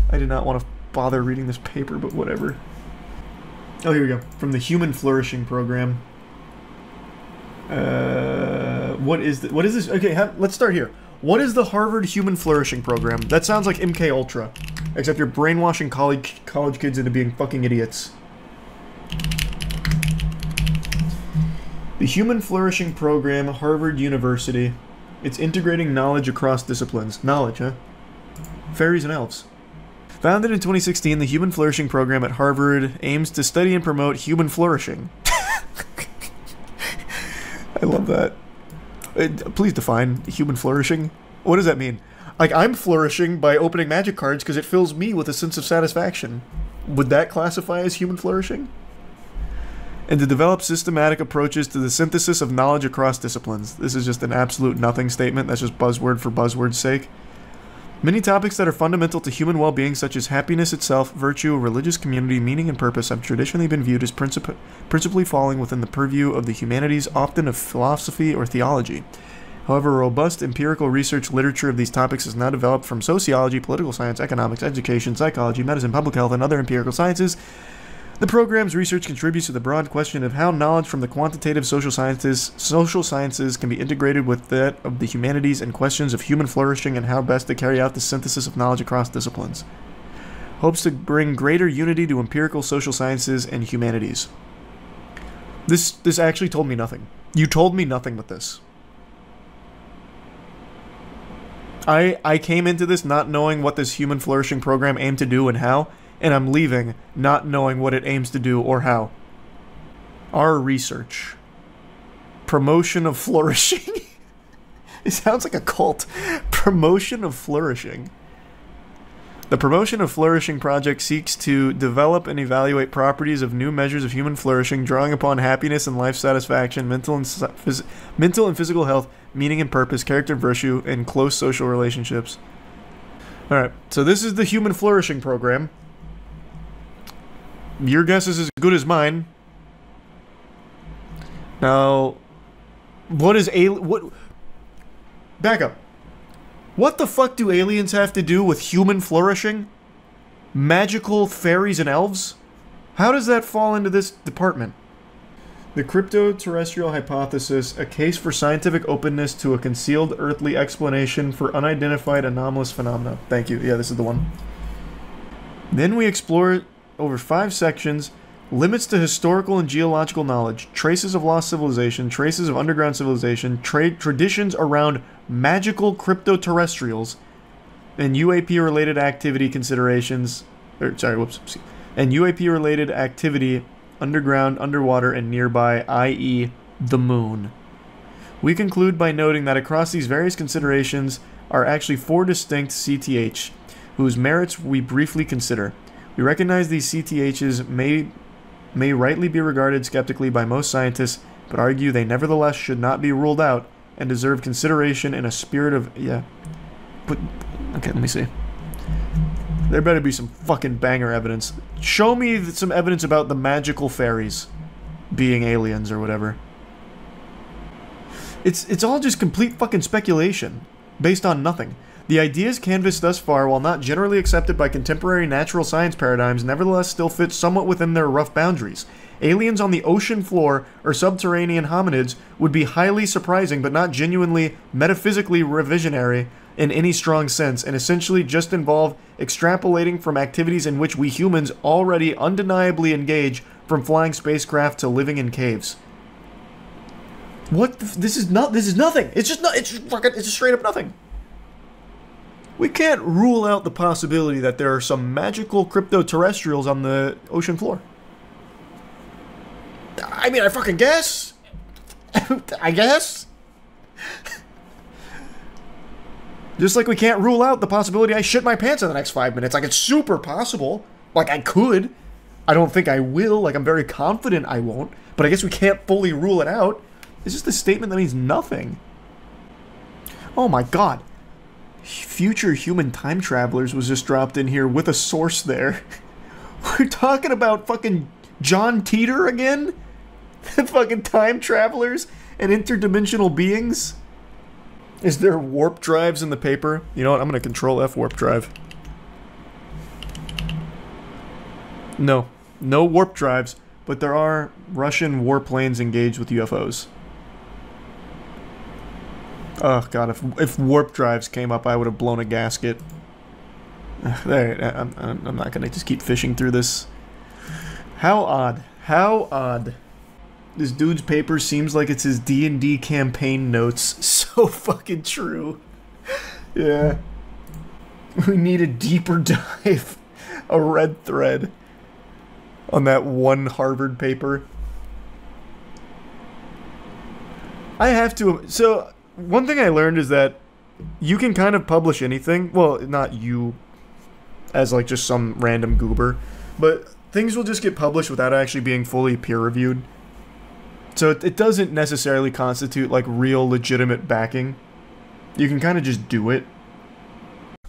I did not want to bother reading this paper, but whatever. Oh, here we go. From the Human Flourishing Program. What is this? Okay, let's start here. What is the Harvard Human Flourishing Program? That sounds like MK Ultra. Except you're brainwashing college kids into being fucking idiots. The Human Flourishing Program, Harvard University. It's integrating knowledge across disciplines. Knowledge, huh? Fairies and elves. Founded in 2016, the Human Flourishing Program at Harvard aims to study and promote human flourishing. I love that. Please define human flourishing. What does that mean? Like, I'm flourishing by opening magic cards because it fills me with a sense of satisfaction. Would that classify as human flourishing? And to develop systematic approaches to the synthesis of knowledge across disciplines. This is just an absolute nothing statement. That's just buzzword for buzzword's sake. Many topics that are fundamental to human well-being, such as happiness itself, virtue, religious community, meaning, and purpose, have traditionally been viewed as principally falling within the purview of the humanities, often of philosophy or theology. However, robust empirical research literature of these topics is now developed from sociology, political science, economics, education, psychology, medicine, public health, and other empirical sciences. The program's research contributes to the broad question of how knowledge from the quantitative social sciences can be integrated with that of the humanities and questions of human flourishing and how best to carry out the synthesis of knowledge across disciplines. Hopes to bring greater unity to empirical social sciences and humanities. This actually told me nothing. You told me nothing with this. I came into this not knowing what this Human Flourishing Program aimed to do and how, and I'm leaving not knowing what it aims to do or how. Our research. Promotion of flourishing. It sounds like a cult. Promotion of flourishing. The Promotion of Flourishing project seeks to develop and evaluate properties of new measures of human flourishing, drawing upon happiness and life satisfaction, mental and physical health, meaning and purpose, character and virtue, and close social relationships. Alright, so this is the Human Flourishing Program. Your guess is as good as mine. Now, back up. What the fuck do aliens have to do with human flourishing? Magical fairies and elves? How does that fall into this department? The crypto-terrestrial hypothesis, a case for scientific openness to a concealed earthly explanation for unidentified anomalous phenomena. Thank you. Yeah, this is the one. Then we explore over 5 sections, limits to historical and geological knowledge, traces of lost civilization, traces of underground civilization, traditions around magical crypto-terrestrials, and UAP-related activity considerations, and UAP-related activity underground, underwater, and nearby, i.e. the moon. We conclude by noting that across these various considerations are actually 4 distinct CTH, whose merits we briefly consider. We recognize these CTHs may rightly be regarded skeptically by most scientists, but argue they nevertheless should not be ruled out and deserve consideration in a spirit of... yeah. But, okay, let me see. There better be some fucking banger evidence. Show me some evidence about the magical fairies being aliens or whatever. It's all just complete fucking speculation, based on nothing. The ideas canvassed thus far, while not generally accepted by contemporary natural science paradigms, nevertheless still fit somewhat within their rough boundaries. Aliens on the ocean floor or subterranean hominids would be highly surprising but not genuinely metaphysically revisionary in any strong sense, and essentially just involve extrapolating from activities in which we humans already undeniably engage, from flying spacecraft to living in caves. What? This is nothing. It's just straight up nothing. We can't rule out the possibility that there are some magical crypto-terrestrials on the ocean floor. I mean, I fucking guess. I guess. Just like we can't rule out the possibility I shit my pants in the next 5 minutes. Like, it's super possible. Like, I could. I don't think I will. Like, I'm very confident I won't. But I guess we can't fully rule it out. It's just a statement that means nothing. Oh my god. Future Human Time Travelers was just dropped in here with a source there. We're talking about fucking John Teeter again? Fucking time travelers and interdimensional beings? Is there warp drives in the paper? You know what? I'm gonna control F warp drive. No. No warp drives, but there are Russian warplanes engaged with UFOs. Oh god, if warp drives came up, I would have blown a gasket. There, I'm not gonna just keep fishing through this. How odd. How odd. This dude's paper seems like it's his D&D campaign notes. So fucking true. Yeah. We need a deeper dive. A red thread. On that one Harvard paper. I have to... So, one thing I learned is that you can kind of publish anything. Well, not you as like just some random goober. But things will just get published without actually being fully peer-reviewed. So it doesn't necessarily constitute like real legitimate backing. You can kind of just do it.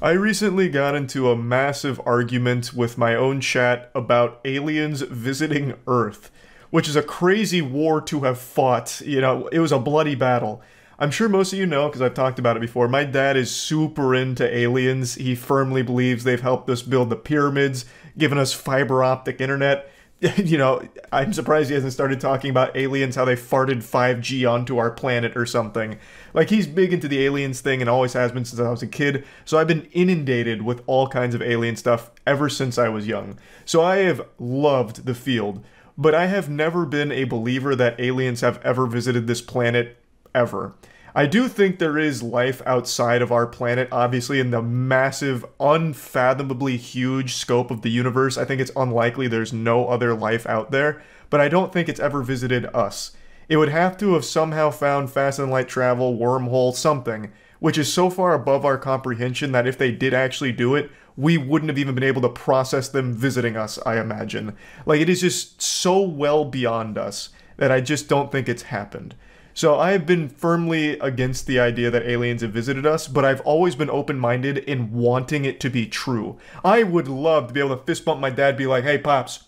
I recently got into a massive argument with my own chat about aliens visiting Earth, which is a crazy war to have fought. You know, it was a bloody battle. I'm sure most of you know, because I've talked about it before, my dad is super into aliens. He firmly believes they've helped us build the pyramids, given us fiber optic internet. You know, I'm surprised he hasn't started talking about aliens, how they farted 5G onto our planet or something. Like, he's big into the aliens thing and always has been since I was a kid, so I've been inundated with all kinds of alien stuff ever since I was young. So I have loved the field, but I have never been a believer that aliens have ever visited this planet, ever. I do think there is life outside of our planet, obviously, in the massive, unfathomably huge scope of the universe. I think it's unlikely there's no other life out there, but I don't think it's ever visited us. It would have to have somehow found fast and light travel, wormhole, something, which is so far above our comprehension that if they did actually do it, we wouldn't have even been able to process them visiting us, I imagine. Like, it is just so well beyond us that I just don't think it's happened. So I have been firmly against the idea that aliens have visited us, but I've always been open-minded in wanting it to be true. I would love to be able to fist bump my dad, be like, hey, Pops,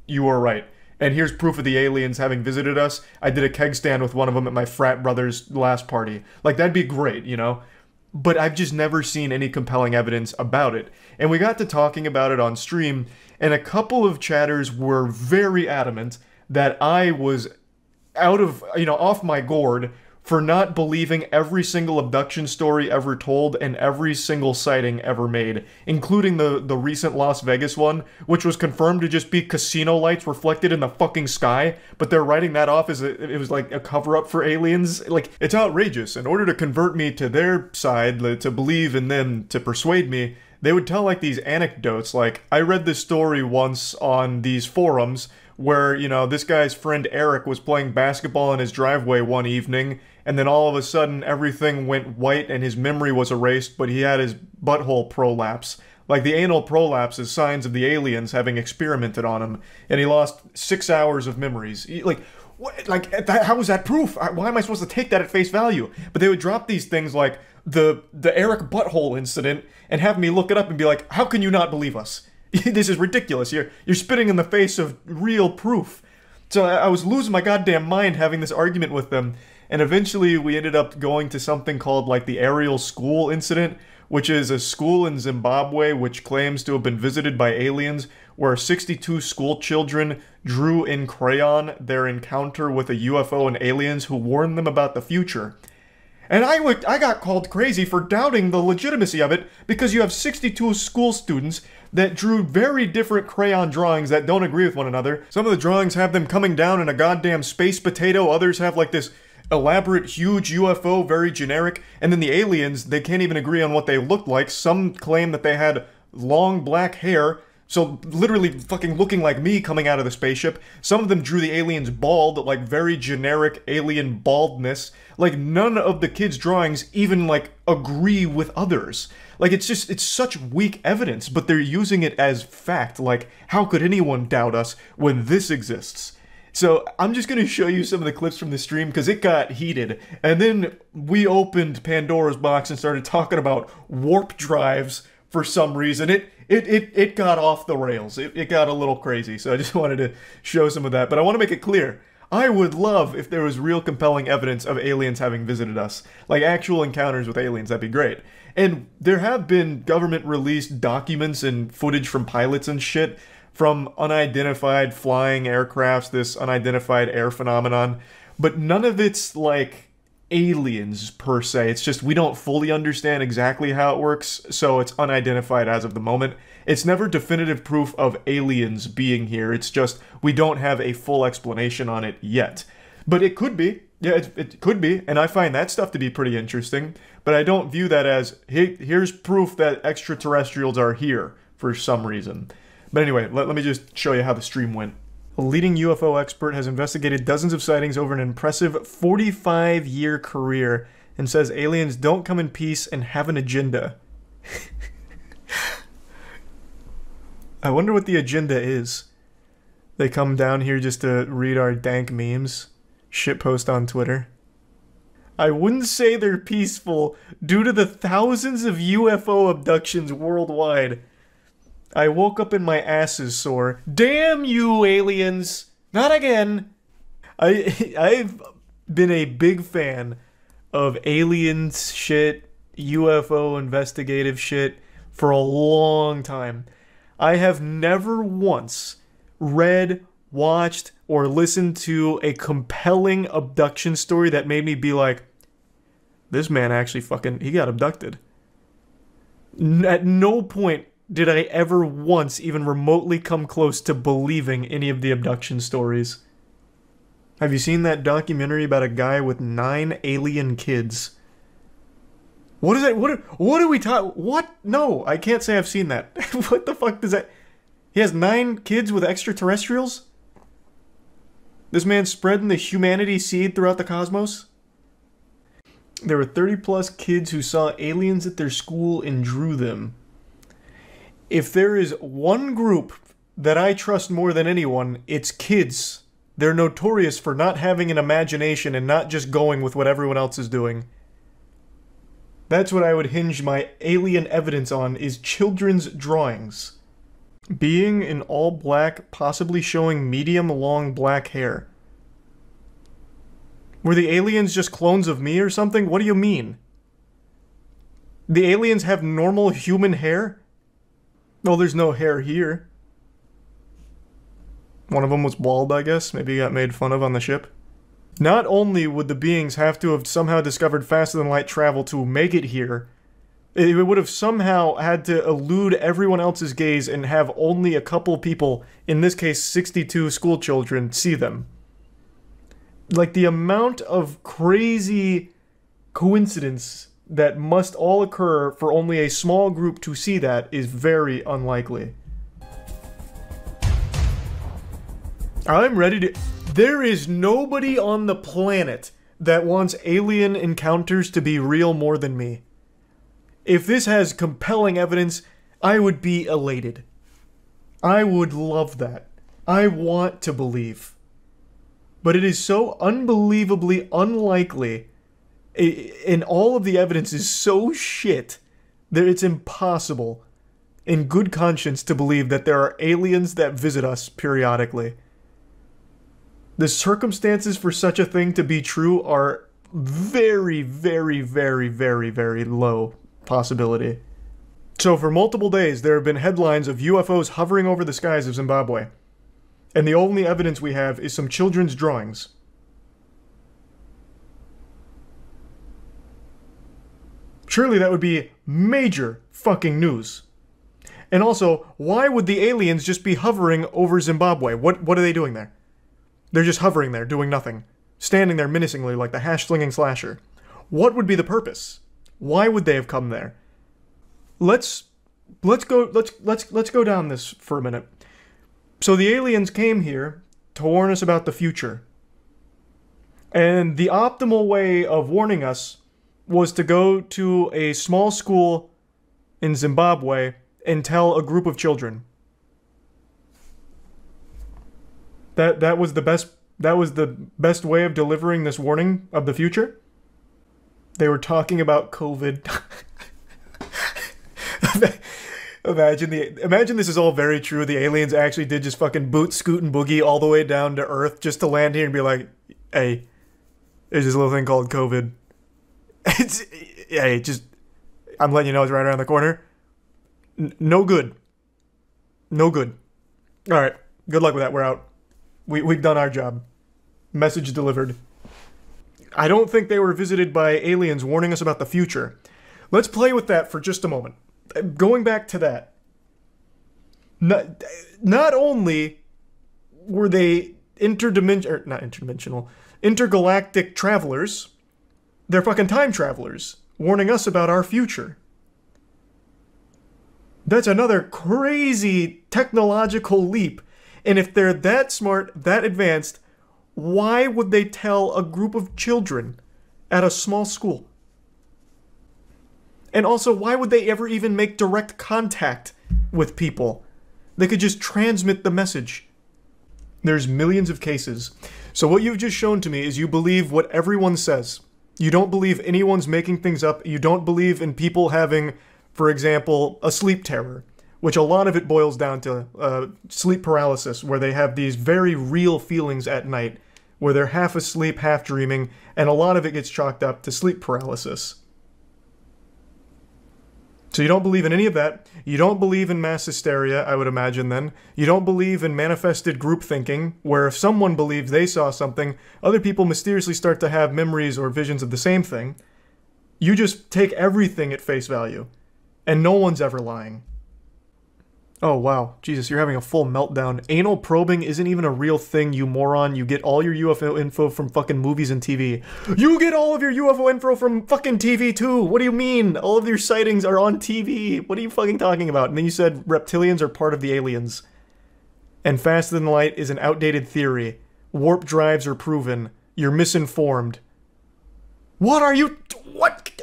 you were right. And here's proof of the aliens having visited us. I did a keg stand with one of them at my frat brother's last party. Like, that'd be great, you know? But I've just never seen any compelling evidence about it. And we got to talking about it on stream, and a couple of chatters were very adamant that I was out of, you know, off my gourd for not believing every single abduction story ever told and every single sighting ever made, including the recent Las Vegas one, which was confirmed to just be casino lights reflected in the fucking sky, but they're writing that off as it was like a cover-up for aliens. Like, it's outrageous. In order to convert me to their side, to believe in them, to persuade me, they would tell like these anecdotes. Like, I read this story once on these forums where, you know, this guy's friend Eric was playing basketball in his driveway one evening, and then all of a sudden everything went white and his memory was erased, but he had his butthole prolapse. Like, the anal prolapse is signs of the aliens having experimented on him, and he lost 6 hours of memories. Like, what, like, how is that proof? Why am I supposed to take that at face value? But they would drop these things like the Eric butthole incident and have me look it up and be like, how can you not believe us? This is ridiculous. You're spitting in the face of real proof. So I was losing my goddamn mind having this argument with them, and eventually we ended up going to something called like the Ariel School incident, which is a school in Zimbabwe which claims to have been visited by aliens, where 62 school children drew in crayon their encounter with a UFO and aliens who warned them about the future. And I got called crazy for doubting the legitimacy of it, because you have 62 school students that drew very different crayon drawings that don't agree with one another. Some of the drawings have them coming down in a goddamn space potato, others have like this elaborate, huge UFO, very generic, and then the aliens, they can't even agree on what they looked like. Some claim that they had long black hair, so literally fucking looking like me coming out of the spaceship. Some of them drew the aliens bald, like very generic alien baldness. Like none of the kids' drawings even like agree with others. Like it's such weak evidence, but they're using it as fact. Like how could anyone doubt us when this exists? So I'm just going to show you some of the clips from the stream because it got heated. And then we opened Pandora's box and started talking about warp drives for some reason. It got off the rails. It got a little crazy. So I just wanted to show some of that. But I want to make it clear. I would love if there was real compelling evidence of aliens having visited us. Like actual encounters with aliens. That'd be great. And there have been government-released documents and footage from pilots and shit from unidentified flying aircrafts, this unidentified air phenomenon, but none of it's like aliens per se. It's just we don't fully understand exactly how it works, so it's unidentified as of the moment. It's never definitive proof of aliens being here. It's just we don't have a full explanation on it yet. But it could be. Yeah, it could be, and I find that stuff to be pretty interesting, but I don't view that as, hey, here's proof that extraterrestrials are here for some reason. But anyway, let me just show you how the stream went. A leading UFO expert has investigated dozens of sightings over an impressive 45-year career and says aliens don't come in peace and have an agenda. I wonder what the agenda is. They come down here just to read our dank memes, shitpost on Twitter. I wouldn't say they're peaceful due to the thousands of UFO abductions worldwide. I woke up and my ass is sore. Damn you, aliens! Not again! I've been a big fan of aliens shit, UFO investigative shit for a long time. I have never once read, watched, or listened to a compelling abduction story that made me be like, this man actually he got abducted. At no point did I ever once even remotely come close to believing any of the abduction stories. Have you seen that documentary about a guy with 9 alien kids? What is that? What are we talking? What? No, I can't say I've seen that. What the fuck does that? He has 9 kids with extraterrestrials? This man's spreading the humanity seed throughout the cosmos? There were 30+ kids who saw aliens at their school and drew them. If there is one group that I trust more than anyone, it's kids. They're notorious for not having an imagination and not just going with what everyone else is doing. That's what I would hinge my alien evidence on, is children's drawings. Being in all black, possibly showing medium-long black hair. Were the aliens just clones of me or something? What do you mean? The aliens have normal human hair? Well, there's no hair here. One of them was bald, I guess. Maybe he got made fun of on the ship. Not only would the beings have to have somehow discovered faster-than-light travel to make it here, it would have somehow had to elude everyone else's gaze and have only a couple people, in this case 62 school children, see them. Like, the amount of crazy coincidence that must all occur for only a small group to see that is very unlikely. I'm ready to... There is nobody on the planet that wants alien encounters to be real more than me. If this has compelling evidence, I would be elated. I would love that. I want to believe. But it is so unbelievably unlikely, and all of the evidence is so shit that it's impossible, in good conscience, to believe that there are aliens that visit us periodically. The circumstances for such a thing to be true are very, very, very, very, very low possibility. So for multiple days, there have been headlines of UFOs hovering over the skies of Zimbabwe. And the only evidence we have is some children's drawings. Surely that would be major fucking news. And also, why would the aliens just be hovering over Zimbabwe? What are they doing there? They're just hovering there, doing nothing. Standing there menacingly like the hash-slinging slasher. What would be the purpose? Why would they have come there? Let's go down this for a minute. So the aliens came here to warn us about the future. And the optimal way of warning us was to go to a small school in Zimbabwe and tell a group of children. That was the best way of delivering this warning of the future? They were talking about COVID. Imagine this is all very true. The aliens actually did just fucking boot, scoot, and boogie all the way down to Earth just to land here and be like, hey, there's this little thing called COVID. I'm letting you know it's right around the corner. No good. No good. Alright, good luck with that. We're out. We've done our job. Message delivered. I don't think they were visited by aliens warning us about the future. Let's play with that for just a moment. Going back to that. Not only were they intergalactic travelers, they're fucking time travelers, warning us about our future. That's another crazy technological leap. And if they're that smart, that advanced, why would they tell a group of children at a small school? And also, why would they ever even make direct contact with people? They could just transmit the message. There's millions of cases. So what you've just shown to me is you believe what everyone says. You don't believe anyone's making things up. You don't believe in people having, for example, a sleep terror, which a lot of it boils down to sleep paralysis, where they have these very real feelings at night, where they're half asleep, half dreaming, and a lot of it gets chalked up to sleep paralysis. So you don't believe in any of that. You don't believe in mass hysteria, I would imagine then. You don't believe in manifested group thinking, where if someone believes they saw something, other people mysteriously start to have memories or visions of the same thing. You just take everything at face value, and no one's ever lying. Oh wow, Jesus, you're having a full meltdown. Anal probing isn't even a real thing, you moron. You get all your UFO info from fucking movies and TV. You get all of your UFO info from fucking TV too! What do you mean? All of your sightings are on TV! What are you fucking talking about? And then you said reptilians are part of the aliens. And faster than light is an outdated theory. Warp drives are proven. You're misinformed. What are you... What?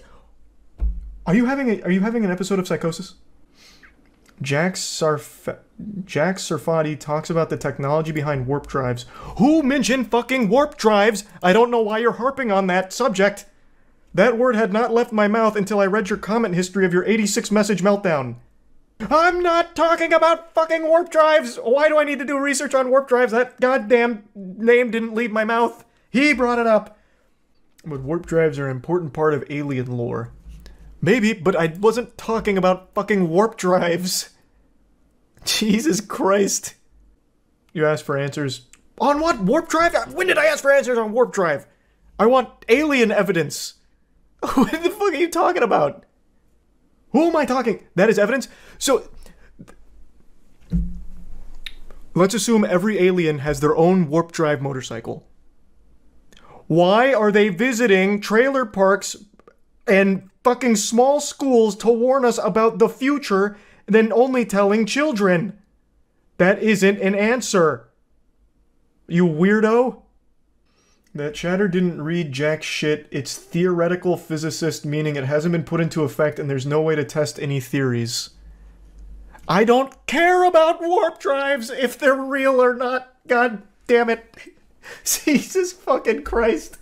Are you having an episode of psychosis? Jack Sarfati talks about the technology behind warp drives. Who mentioned fucking warp drives? I don't know why you're harping on that subject. That word had not left my mouth until I read your comment history of your 86 message meltdown. I'm not talking about fucking warp drives! Why do I need to do research on warp drives? That goddamn name didn't leave my mouth. He brought it up. But warp drives are an important part of alien lore. Maybe, but I wasn't talking about fucking warp drives. Jesus Christ. You asked for answers. On what? Warp drive? When did I ask for answers on warp drive? I want alien evidence. What the fuck are you talking about? Who am I talking? That is evidence? So, let's assume every alien has their own warp drive motorcycle. Why are they visiting trailer parks and fucking small schools to warn us about the future, then only telling children? That isn't an answer. You weirdo. That chatter didn't read jack shit. It's theoretical physicist, meaning it hasn't been put into effect and there's no way to test any theories. I don't care about warp drives if they're real or not. God damn it. Jesus fucking Christ.